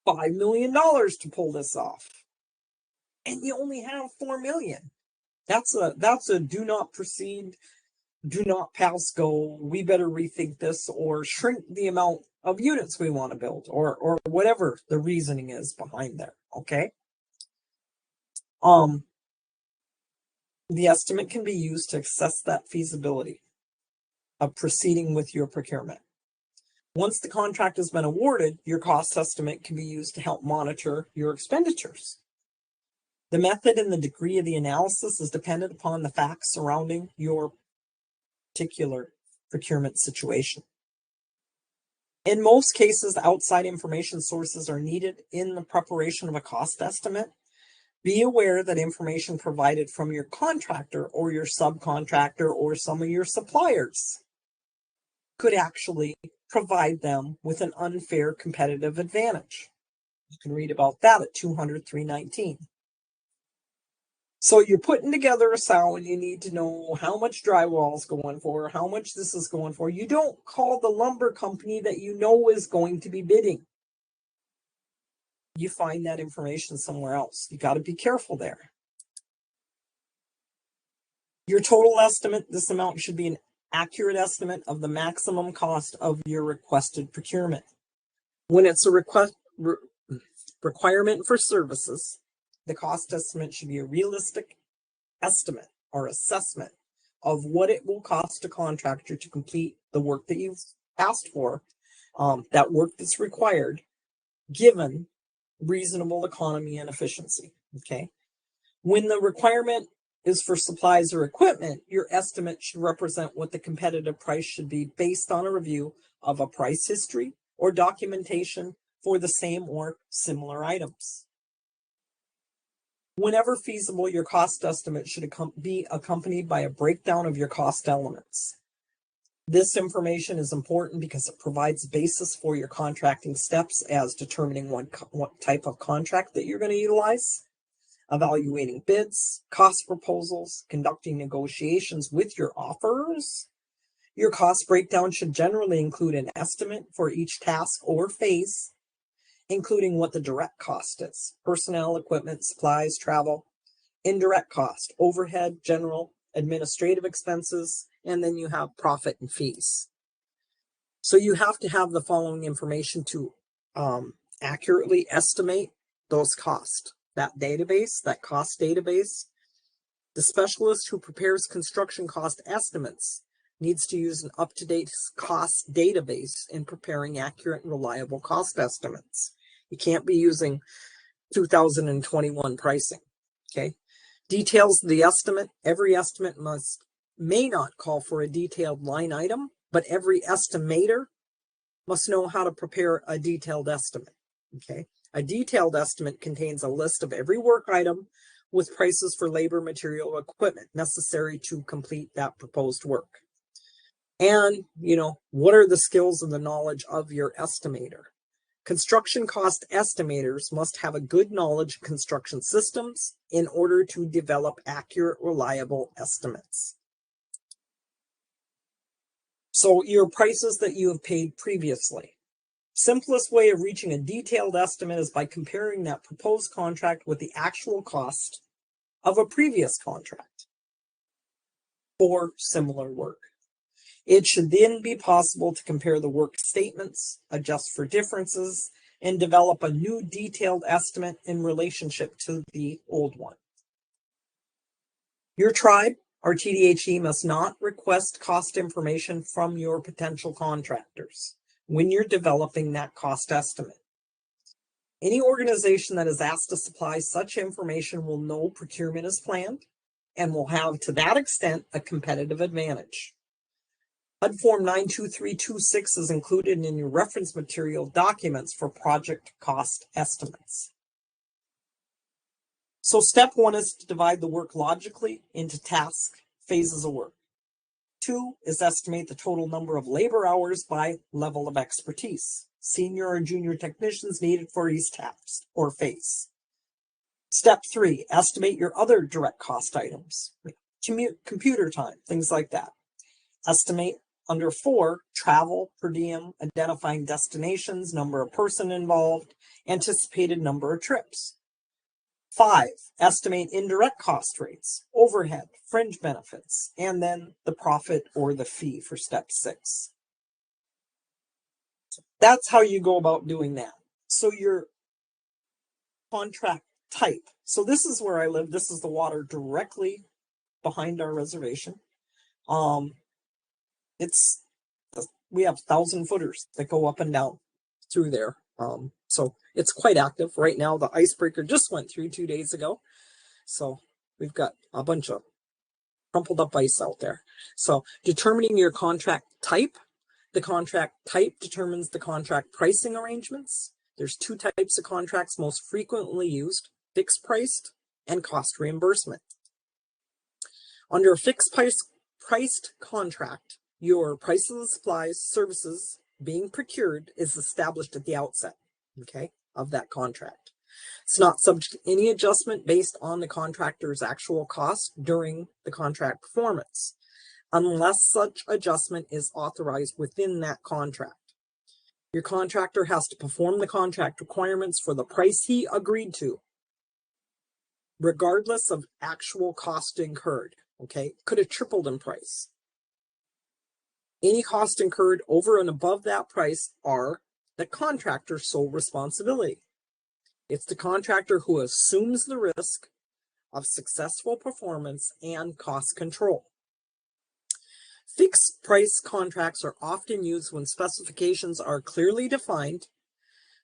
$5 million to pull this off, and you only have $4 million. That's a do not proceed, do not pass go, we better rethink this, or shrink the amount of units we want to build, or whatever the reasoning is behind there, okay? The estimate can be used to assess that feasibility of proceeding with your procurement. Once the contract has been awarded, your cost estimate can be used to help monitor your expenditures. The method and the degree of the analysis is dependent upon the facts surrounding your particular procurement situation. In most cases, outside information sources are needed in the preparation of a cost estimate. Be aware that information provided from your contractor or your subcontractor or some of your suppliers could actually provide them with an unfair competitive advantage. You can read about that at 200-319. So you're putting together a SOW and you need to know how much drywall is going for, how much this is going for. You don't call the lumber company that you know is going to be bidding. You find that information somewhere else. You got to be careful there. Your total estimate, this amount should be an accurate estimate of the maximum cost of your requested procurement. When it's a requirement for services, the cost estimate should be a realistic estimate or assessment of what it will cost a contractor to complete the work that you've asked for, that work that's required, given reasonable economy and efficiency, okay? When the requirement is for supplies or equipment, your estimate should represent what the competitive price should be based on a review of a price history or documentation for the same or similar items. Whenever feasible, your cost estimate should be accompanied by a breakdown of your cost elements. This information is important because it provides basis for your contracting steps as determining what type of contract that you're going to utilize, evaluating bids, cost proposals, conducting negotiations with your offerers. Your cost breakdown should generally include an estimate for each task or phase, including what the direct cost is: personnel, equipment, supplies, travel; indirect cost, overhead, general, administrative expenses, and then you have profit and fees. So you have to have the following information to accurately estimate those costs. That database, that cost database, the specialist who prepares construction cost estimates needs to use an up-to-date cost database in preparing accurate and reliable cost estimates. You can't be using 2021 pricing, okay? Details of the estimate. Every estimate may not call for a detailed line item, but every estimator must know how to prepare a detailed estimate. Okay. A detailed estimate contains a list of every work item with prices for labor, material, equipment necessary to complete that proposed work. And, what are the skills and the knowledge of your estimator? Construction cost estimators must have a good knowledge of construction systems in order to develop accurate, reliable estimates. So your prices that you have paid previously. Simplest way of reaching a detailed estimate is by comparing that proposed contract with the actual cost of a previous contract for similar work. It should then be possible to compare the work statements, adjust for differences, and develop a new detailed estimate in relationship to the old one. Your tribe or TDHE must not request cost information from your potential contractors when you're developing that cost estimate. Any organization that is asked to supply such information will know procurement is planned and will have, to that extent, a competitive advantage. HUD Form 92326 is included in your reference material documents for project cost estimates. So step 1 is to divide the work logically into task phases of work. 2 is estimate the total number of labor hours by level of expertise, senior or junior technicians needed for each task or phase. Step 3, estimate your other direct cost items, computer time, things like that. Estimate under 4, travel, per diem, identifying destinations, number of person involved, anticipated number of trips. 5, estimate indirect cost rates, overhead, fringe benefits, and then the profit or the fee for step 6. That's how you go about doing that. So your contract type. So this is where I live. This is the water directly behind our reservation. We have 1,000-footers that go up and down through there. So it's quite active right now. The icebreaker just went through 2 days ago. So we've got a bunch of crumpled up ice out there. So determining your contract type. The contract type determines the contract pricing arrangements. There's 2 types of contracts most frequently used: fixed priced and cost reimbursement. Under a fixed priced contract, your price of the supplies, services being procured is established at the outset, of that contract. It's not subject to any adjustment based on the contractor's actual cost during the contract performance, unless such adjustment is authorized within that contract. Your contractor has to perform the contract requirements for the price he agreed to, regardless of actual cost incurred. Could have tripled in price. Any cost incurred over and above that price are the contractor's sole responsibility. It's the contractor who assumes the risk of successful performance and cost control. Fixed price contracts are often used when specifications are clearly defined.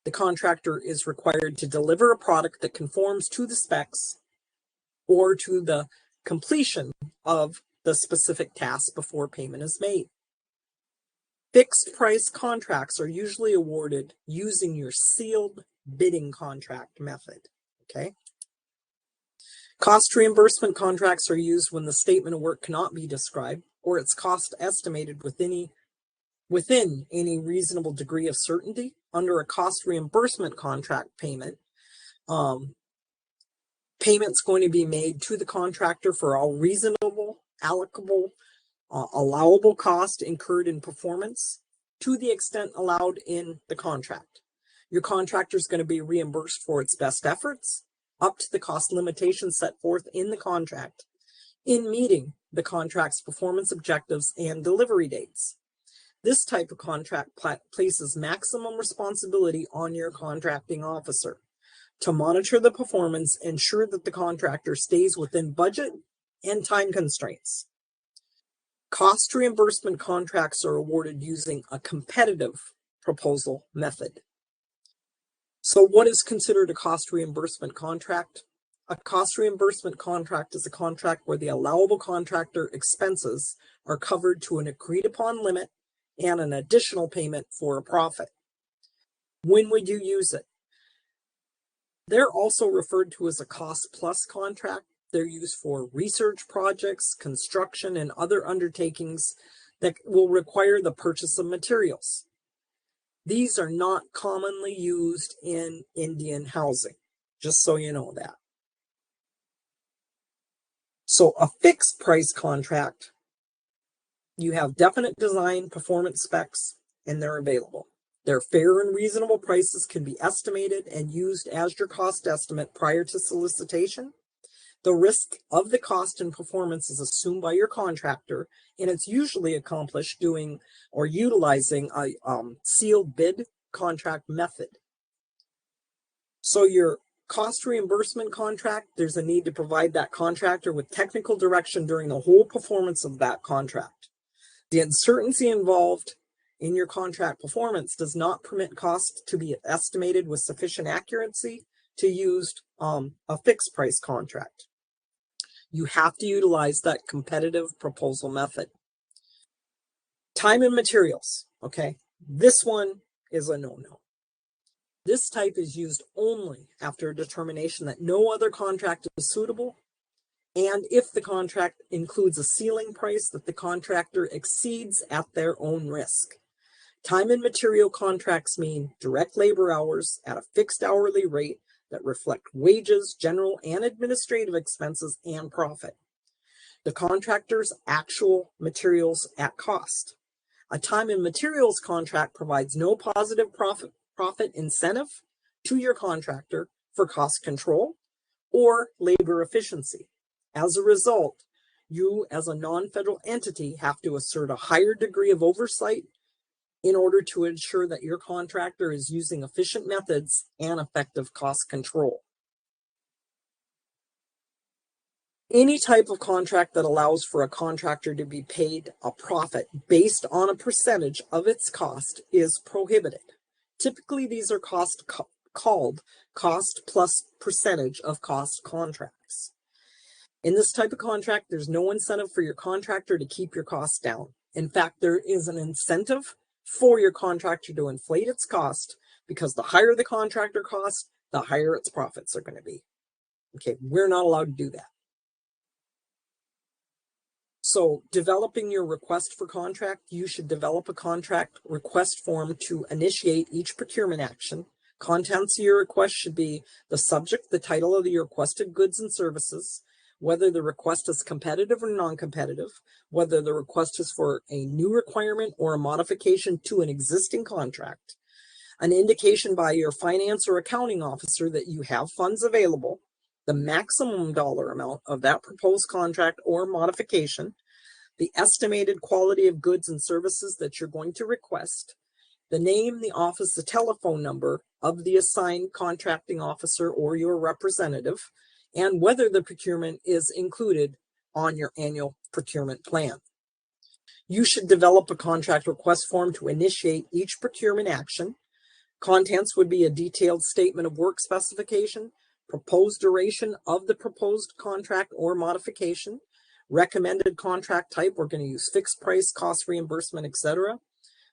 The contractor is required to deliver a product that conforms to the specs or to the completion of the specific task before payment is made. Fixed price contracts are usually awarded using your sealed bidding contract method. Cost reimbursement contracts are used when the statement of work cannot be described or its cost estimated within any reasonable degree of certainty. Under a cost reimbursement contract payment's going to be made to the contractor for all reasonable, allocable, allowable cost incurred in performance to the extent allowed in the contract. Your contractor is going to be reimbursed for its best efforts up to the cost limitations set forth in the contract in meeting the contract's performance objectives and delivery dates. This type of contract places maximum responsibility on your contracting officer to monitor the performance, ensure that the contractor stays within budget and time constraints. Cost reimbursement contracts are awarded using a competitive proposal method. So what is considered a cost reimbursement contract? A cost reimbursement contract is a contract where the allowable contractor expenses are covered to an agreed upon limit and an additional payment for a profit. When would you use it? They're also referred to as a cost plus contract. They're used for research projects, construction, and other undertakings that will require the purchase of materials. These are not commonly used in Indian housing, just so you know that. So a fixed price contract, you have definite design, performance specs, and they're available. Their fair and reasonable prices can be estimated and used as your cost estimate prior to solicitation. The risk of the cost and performance is assumed by your contractor, and it's usually accomplished doing or utilizing a sealed bid contract method. So your cost reimbursement contract, there's a need to provide that contractor with technical direction during the whole performance of that contract. The uncertainty involved in your contract performance does not permit costs to be estimated with sufficient accuracy to use a fixed price contract. You have to utilize that competitive proposal method. Time and materials, okay? This one is a no-no. This type is used only after a determination that no other contract is suitable, and if the contract includes a ceiling price that the contractor exceeds at their own risk. Time and material contracts mean direct labor hours at a fixed hourly rate that reflect wages, general and administrative expenses, and profit. The contractor's actual materials at cost. A time and materials contract provides no positive profit incentive to your contractor for cost control or labor efficiency. As a result, you as a non-federal entity have to assert a higher degree of oversight in order to ensure that your contractor is using efficient methods and effective cost control. Any type of contract that allows for a contractor to be paid a profit based on a percentage of its cost is prohibited. Typically, these are called cost plus percentage of cost contracts. In this type of contract, there's no incentive for your contractor to keep your costs down. In fact, there is an incentive for your contractor to inflate its cost, because the higher the contractor cost, the higher its profits are going to be. Okay, we're not allowed to do that. So developing your request for contract, you should develop a contract request form to initiate each procurement action. Contents of your request should be the subject, the title of your requested goods and services, whether the request is competitive or non-competitive, whether the request is for a new requirement or a modification to an existing contract, an indication by your finance or accounting officer that you have funds available, the maximum dollar amount of that proposed contract or modification, the estimated quality of goods and services that you're going to request, the name, the office, the telephone number of the assigned contracting officer or your representative, and whether the procurement is included on your annual procurement plan. You should develop a contract request form to initiate each procurement action. Contents would be a detailed statement of work specification, proposed duration of the proposed contract or modification, recommended contract type, we're going to use fixed price, cost reimbursement, etc.,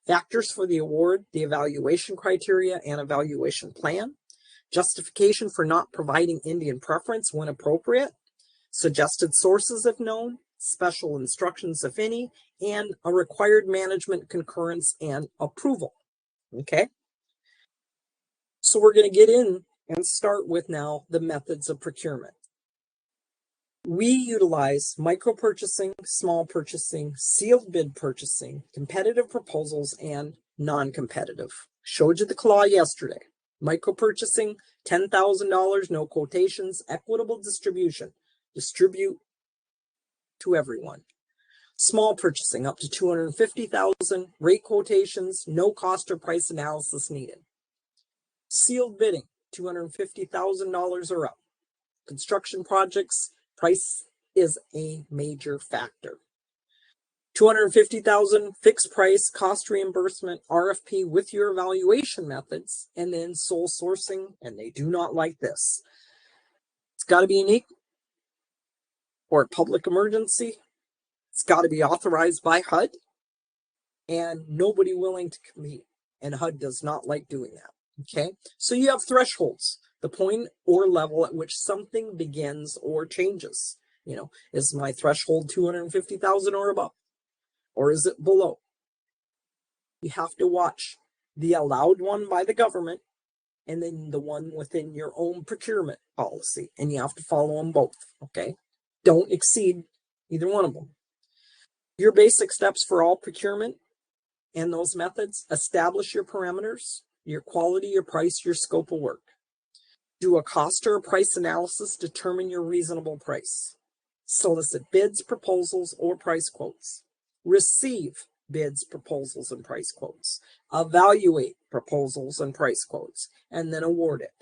factors for the award, the evaluation criteria and evaluation plan, justification for not providing Indian preference when appropriate, suggested sources if known, special instructions if any, and a required management concurrence and approval. Okay? So we're going to get in and start with now the methods of procurement. We utilize micro purchasing, small purchasing, sealed bid purchasing, competitive proposals, and non-competitive. Showed you the claw yesterday. Micro purchasing, $10,000, no quotations, equitable distribution. Distribute to everyone. Small purchasing, up to $250,000, rate quotations, no cost or price analysis needed. Sealed bidding, $250,000 or up. Construction projects, price is a major factor. $250,000 fixed price, cost reimbursement, RFP with your evaluation methods, and then sole sourcing, and they do not like this. It's got to be unique or a public emergency. It's got to be authorized by HUD, and nobody willing to compete, and HUD does not like doing that. Okay, so you have thresholds the point or level at which something begins or changes. You know, is my threshold 250,000 or above, or is it below? You have to watch the allowed one by the government and then the one within your own procurement policy, and you have to follow them both. Okay, don't exceed either one of them. Your basic steps for all procurement and those methods: establish your parameters, your quality, your price, your scope of work. Do a cost or a price analysis, determine your reasonable price. Solicit bids, proposals, or price quotes. Receive bids, proposals, and price quotes. Evaluate proposals and price quotes, and then award it.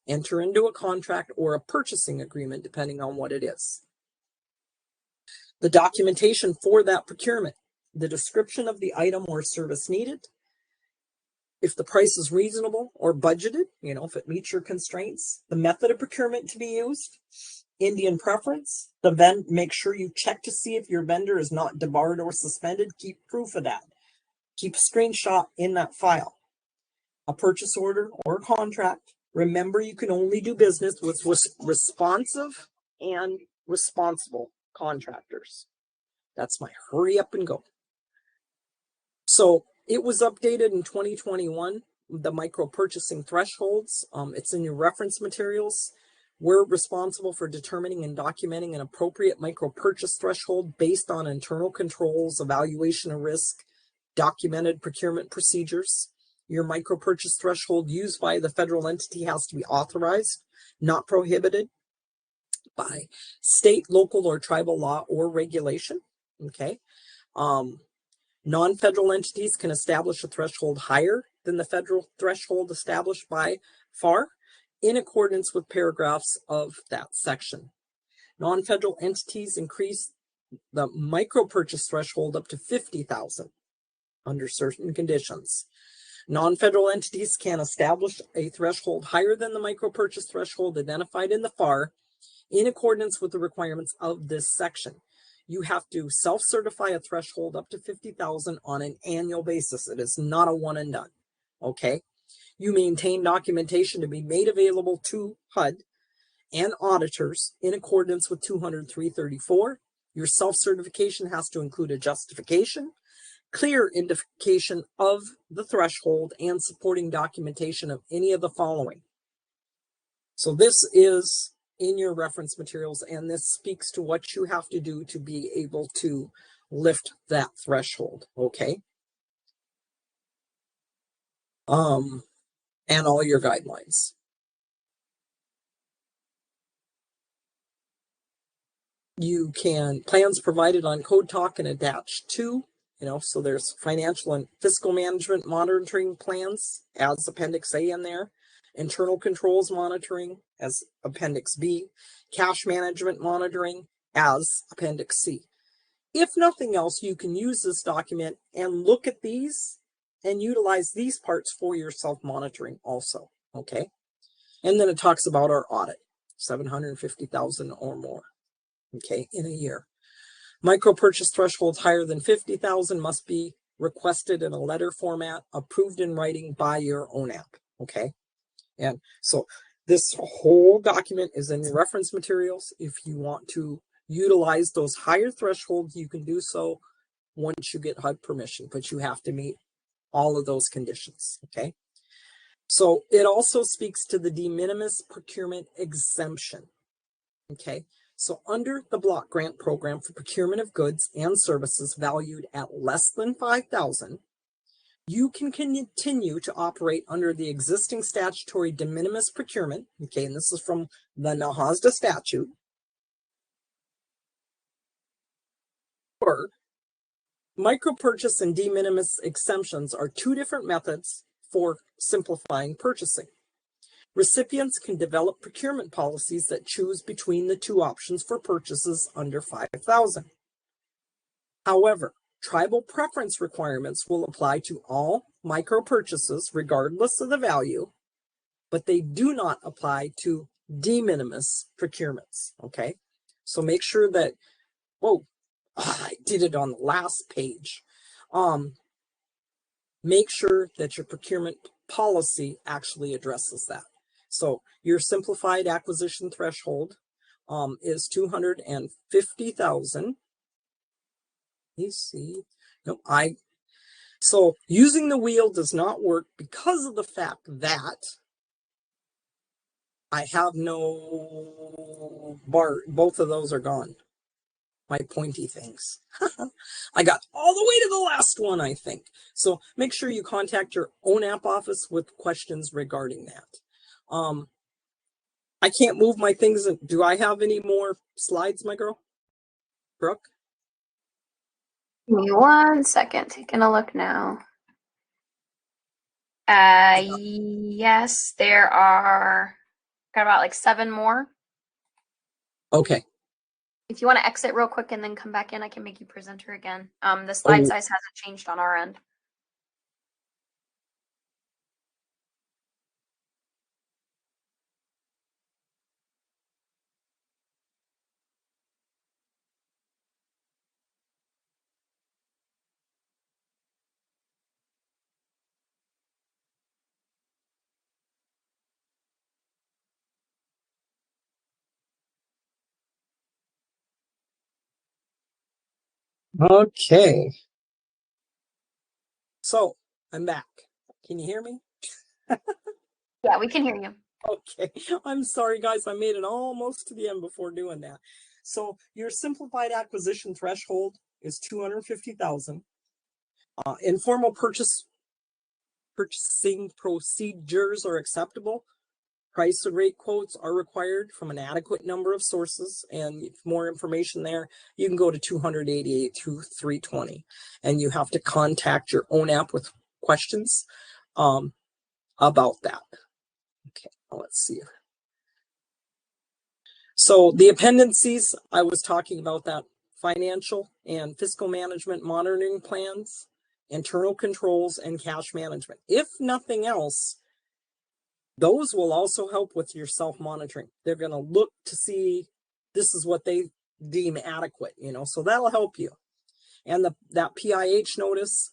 Enter into a contract or a purchasing agreement, depending on what it is. The documentation for that procurement: the description of the item or service needed, if the price is reasonable or budgeted, you know, if it meets your constraints, the method of procurement to be used, Indian preference, make sure you check to see if your vendor is not debarred or suspended. Keep proof of that. Keep a screenshot in that file. A purchase order or a contract. Remember, you can only do business with responsive and responsible contractors. That's my hurry up and go. So it was updated in 2021, the micro purchasing thresholds. It's in your reference materials. We're responsible for determining and documenting an appropriate micro purchase threshold based on internal controls, evaluation of risk, documented procurement procedures. Your micro purchase threshold used by the federal entity has to be authorized, not prohibited by state, local, or tribal law or regulation. Okay. Non-federal entities can establish a threshold higher than the federal threshold established by FAR in accordance with paragraphs of that section. Non-federal entities increase the micro purchase threshold up to 50,000 under certain conditions. Non-federal entities can establish a threshold higher than the micro purchase threshold identified in the FAR in accordance with the requirements of this section. You have to self-certify a threshold up to 50,000 on an annual basis. It is not a one and done. Okay. You maintain documentation to be made available to HUD and auditors in accordance with 200-334. Your self-certification has to include a justification, clear indication of the threshold, and supporting documentation of any of the following. So this is in your reference materials, and this speaks to what you have to do to be able to lift that threshold. Okay. And all your guidelines. You can, plans provided on Code Talk and attached to, you know, so there's financial and fiscal management monitoring plans as Appendix A in there, internal controls monitoring as Appendix B, cash management monitoring as Appendix C. If nothing else, you can use this document and look at these and utilize these parts for your self-monitoring also. Okay. And then it talks about our audit, 750,000 or more. Okay, in a year. Micro purchase thresholds higher than 50,000 must be requested in a letter format, approved in writing by your EWONAP. Okay. And so this whole document is in your reference materials. If you want to utilize those higher thresholds, you can do so once you get HUD permission, but you have to meet all of those conditions. Okay. So it also speaks to the de minimis procurement exemption. Okay. So under the block grant program for procurement of goods and services valued at less than 5,000, you can continue to operate under the existing statutory de minimis procurement. Okay, and this is from the NAHASDA statute. Or micro purchase and de minimis exemptions are two different methods for simplifying purchasing. Recipients can develop procurement policies that choose between the two options for purchases under 5,000. However, tribal preference requirements will apply to all micro purchases regardless of the value, but they do not apply to de minimis procurements. Okay, so make sure that, I did it on the last page. Make sure that your procurement policy actually addresses that. So your simplified acquisition threshold is 250,000. You see, no, so using the wheel does not work because of the fact that I have no bar. Both of those are gone. My pointy things. I got all the way to the last one, I think. So make sure you contact your EWONAP office with questions regarding that. I can't move my things. Do I have any more slides, my girl? Brooke? Give me 1 second. Taking a look now. Yes, there are, got about like 7 more. Okay. If you want to exit real quick and then come back in, I can make you presenter again. The slide size hasn't changed on our end. Okay. So I'm back. Can you hear me? Yeah, we can hear you. Okay. I'm sorry, guys. I made it almost to the end before doing that. So your simplified acquisition threshold is 250,000. Informal purchasing procedures are acceptable. Price and rate quotes are required from an adequate number of sources, and more information there, you can go to 288 through 320, and you have to contact your EWONAP with questions about that. Okay, let's see. So the appendices, I was talking about that: financial and fiscal management monitoring plans, internal controls, and cash management. If nothing else, those will also help with your self-monitoring. They're going to look to see this is what they deem adequate, so that'll help you. And that PIH notice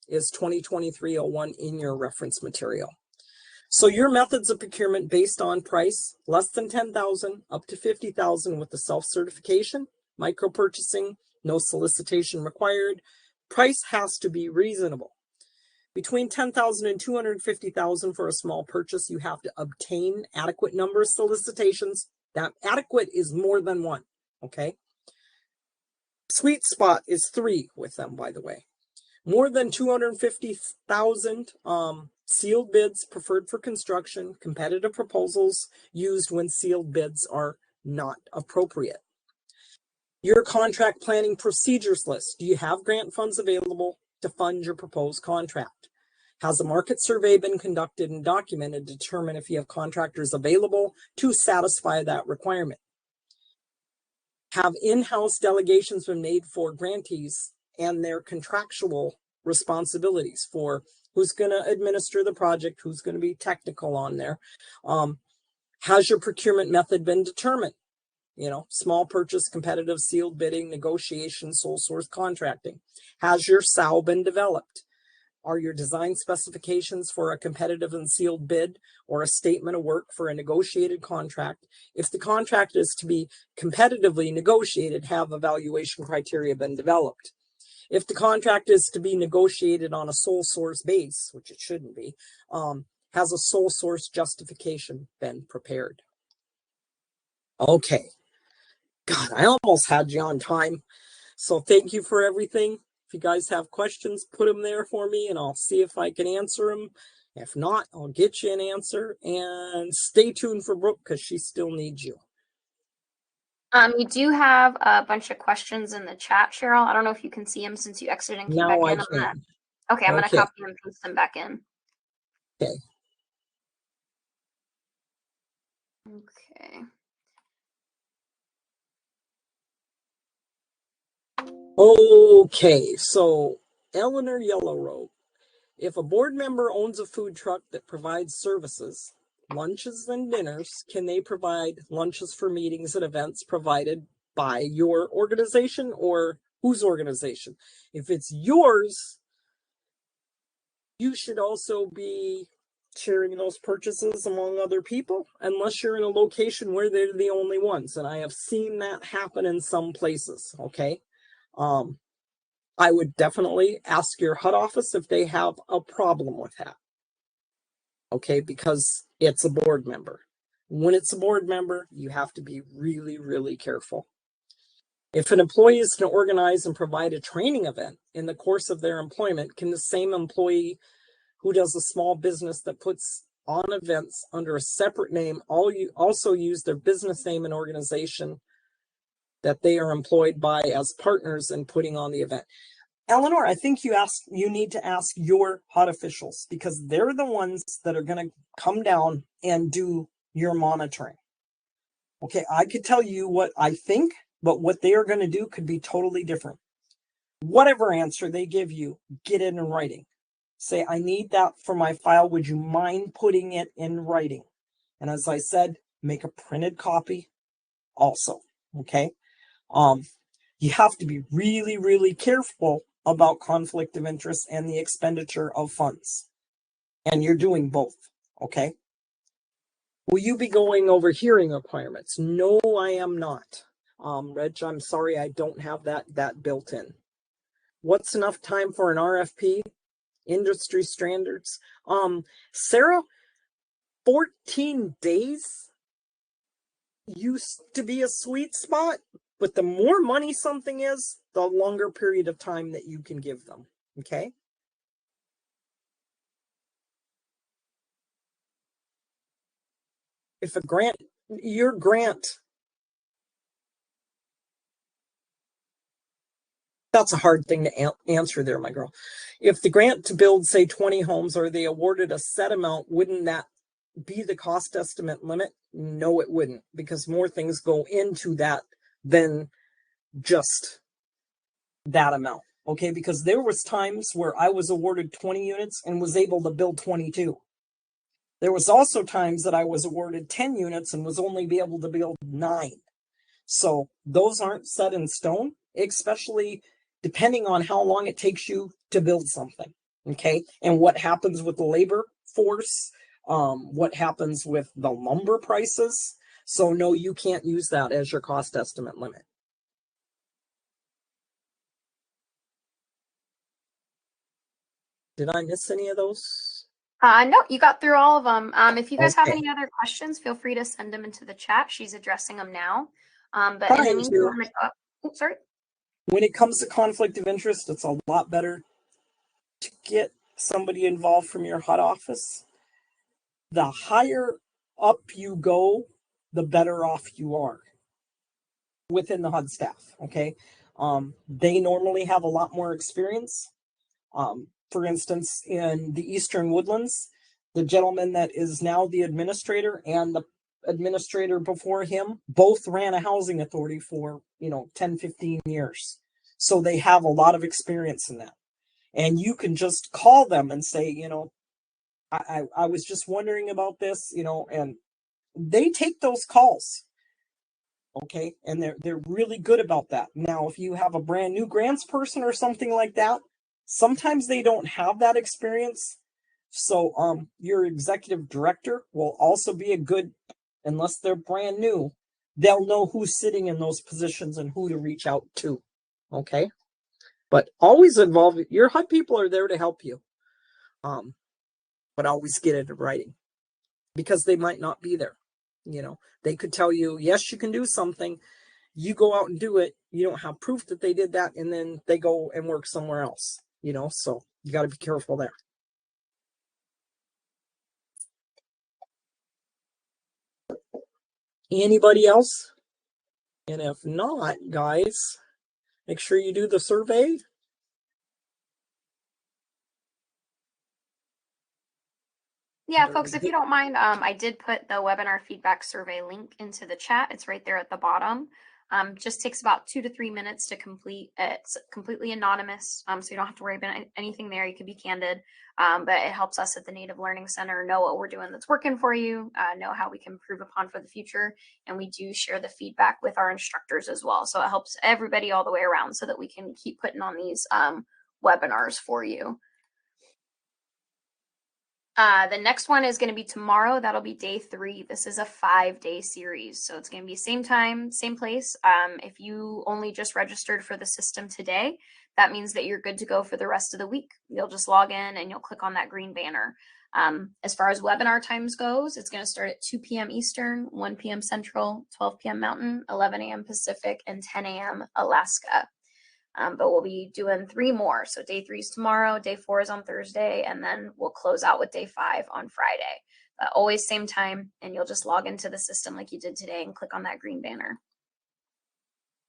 is 2023-01 in your reference material. So your methods of procurement based on price, less than 10,000 up to 50,000 with the self-certification, micro purchasing, no solicitation required. Price has to be reasonable. Between 10,000 and 250,000 for a small purchase, you have to obtain adequate number of solicitations. That adequate is more than one, okay? Sweet spot is 3 with them, by the way. More than 250,000 sealed bids preferred for construction, competitive proposals used when sealed bids are not appropriate. Your contract planning procedures list. Do you have grant funds available to fund your proposed contract? Has a market survey been conducted and documented to determine if you have contractors available to satisfy that requirement? Have in-house delegations been made for grantees and their contractual responsibilities for who's going to administer the project, who's going to be technical on there? Has your procurement method been determined? Small purchase, competitive, sealed bidding, negotiation, sole source contracting. Has your SOW been developed? Are your design specifications for a competitive and sealed bid or a statement of work for a negotiated contract? If the contract is to be competitively negotiated, have evaluation criteria been developed? If the contract is to be negotiated on a sole source base, which it shouldn't be, has a sole source justification been prepared? Okay. God, I almost had you on time. So thank you for everything. If you guys have questions, put them there for me and I'll see if I can answer them. If not, I'll get you an answer, and stay tuned for Brooke because she still needs you. You do have a bunch of questions in the chat, Cheryl. I don't know if you can see them since you exited and came back in. Okay, I'm going to copy and paste them back in. Okay. Okay. Okay, so Eleanor Yellow Robe. If a board member owns a food truck that provides services, lunches and dinners, can they provide lunches for meetings and events provided by your organization or whose organization? If it's yours, you should also be sharing those purchases among other people unless you're in a location where they're the only ones. And I have seen that happen in some places. Okay. I would definitely ask your HUD office if they have a problem with that. Okay, because it's a board member. When it's a board member, you have to be really, really careful. If an employee is going to organize and provide a training event in the course of their employment, can the same employee who does a small business that puts on events under a separate name also use their business name and organization that they are employed by as partners in putting on the event? Eleanor, I think you need to ask your HUD officials, because they're the ones that are going to come down and do your monitoring. Okay, I could tell you what I think, but what they are going to do could be totally different. Whatever answer they give you, get it in writing. Say, I need that for my file. Would you mind putting it in writing? And as I said, make a printed copy also. Okay. You have to be really, really careful about conflict of interest and the expenditure of funds. And you're doing both. Okay. Will you be going over hearing requirements? No, I am not. Reg, I'm sorry, I don't have that built in. What's enough time for an RFP? Industry standards. Sarah, 14 days used to be a sweet spot, but the more money something is, the longer period of time that you can give them. Okay. If your grant, that's a hard thing to answer there, my girl. If the grant to build, say, 20 homes, or they awarded a set amount, wouldn't that be the cost estimate limit? No, it wouldn't, because more things go into that than just that amount. Okay, because there was times where I was awarded 20 units and was able to build 22. There was also times that I was awarded 10 units and was only be able to build 9. So those aren't set in stone, especially depending on how long it takes you to build something. Okay, and what happens with the labor force, what happens with the lumber prices. So no, you can't use that as your cost estimate limit. Did I miss any of those? No, you got through all of them. If you guys have Okay. any other questions, feel free to send them into the chat. She's addressing them now. But Trying in the meantime, to. sorry. When it comes to conflict of interest, it's a lot better to get somebody involved from your HUD office. The higher up you go, the better off you are within the HUD staff. Okay. They normally have a lot more experience. For instance, in the Eastern Woodlands, the gentleman that is now the administrator and the administrator before him both ran a housing authority for 10, 15 years. So they have a lot of experience in that. And you can just call them and say, I was just wondering about this, and they take those calls. Okay. And they're really good about that. Now, if you have a brand new grants person or something like that, sometimes they don't have that experience. So your executive director will also be a good, unless they're brand new, they'll know who's sitting in those positions and who to reach out to. Okay. But always involve your HUD people are there to help you. But always get it in writing, because they might not be there. They could tell you, yes, you can do something. You go out and do it. You don't have proof that they did that. And then they go and work somewhere else, so you got to be careful there. Anybody else? And if not, guys, make sure you do the survey. Yeah, folks, if you don't mind, I did put the webinar feedback survey link into the chat. It's right there at the bottom. Just takes about 2 to 3 minutes to complete. It's completely anonymous, so you don't have to worry about anything there. You can be candid, but it helps us at the Native Learning Center know what we're doing that's working for you, know how we can improve upon for the future, and we do share the feedback with our instructors as well. So it helps everybody all the way around so that we can keep putting on these webinars for you. The next one is going to be tomorrow. That'll be day 3. This is a 5-day series. So it's going to be same time, same place. If you only just registered for the system today, that means that you're good to go for the rest of the week. You'll just log in and you'll click on that green banner. As far as webinar times goes, it's going to start at 2 p.m. Eastern, 1 p.m. Central, 12 p.m. Mountain, 11 a.m. Pacific, and 10 a.m. Alaska. But we'll be doing 3 more. So day 3 is tomorrow, day 4 is on Thursday, and then we'll close out with day 5 on Friday. But always same time, and you'll just log into the system like you did today and click on that green banner.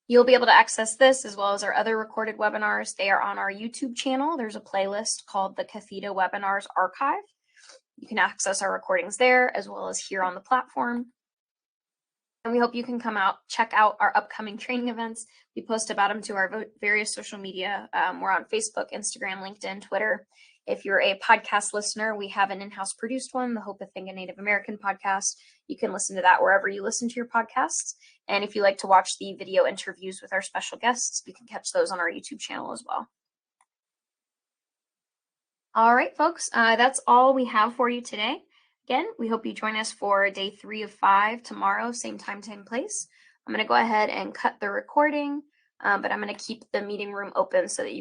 You'll be able to access this as well as our other recorded webinars. They are on our YouTube channel. There's a playlist called the CAFETA Webinars Archive. You can access our recordings there as well as here on the platform. And we hope you can come out, check out our upcoming training events. We post about them to our various social media. We're on Facebook, Instagram, LinkedIn, Twitter. If you're a podcast listener, we have an in-house produced one, the Hope of Thinking Native American podcast. You can listen to that wherever you listen to your podcasts. And if you like to watch the video interviews with our special guests, we can catch those on our YouTube channel as well. All right, folks, that's all we have for you today. Again, we hope you join us for day 3 of 5 tomorrow, same time, same place. I'm going to go ahead and cut the recording, but I'm going to keep the meeting room open so that you guys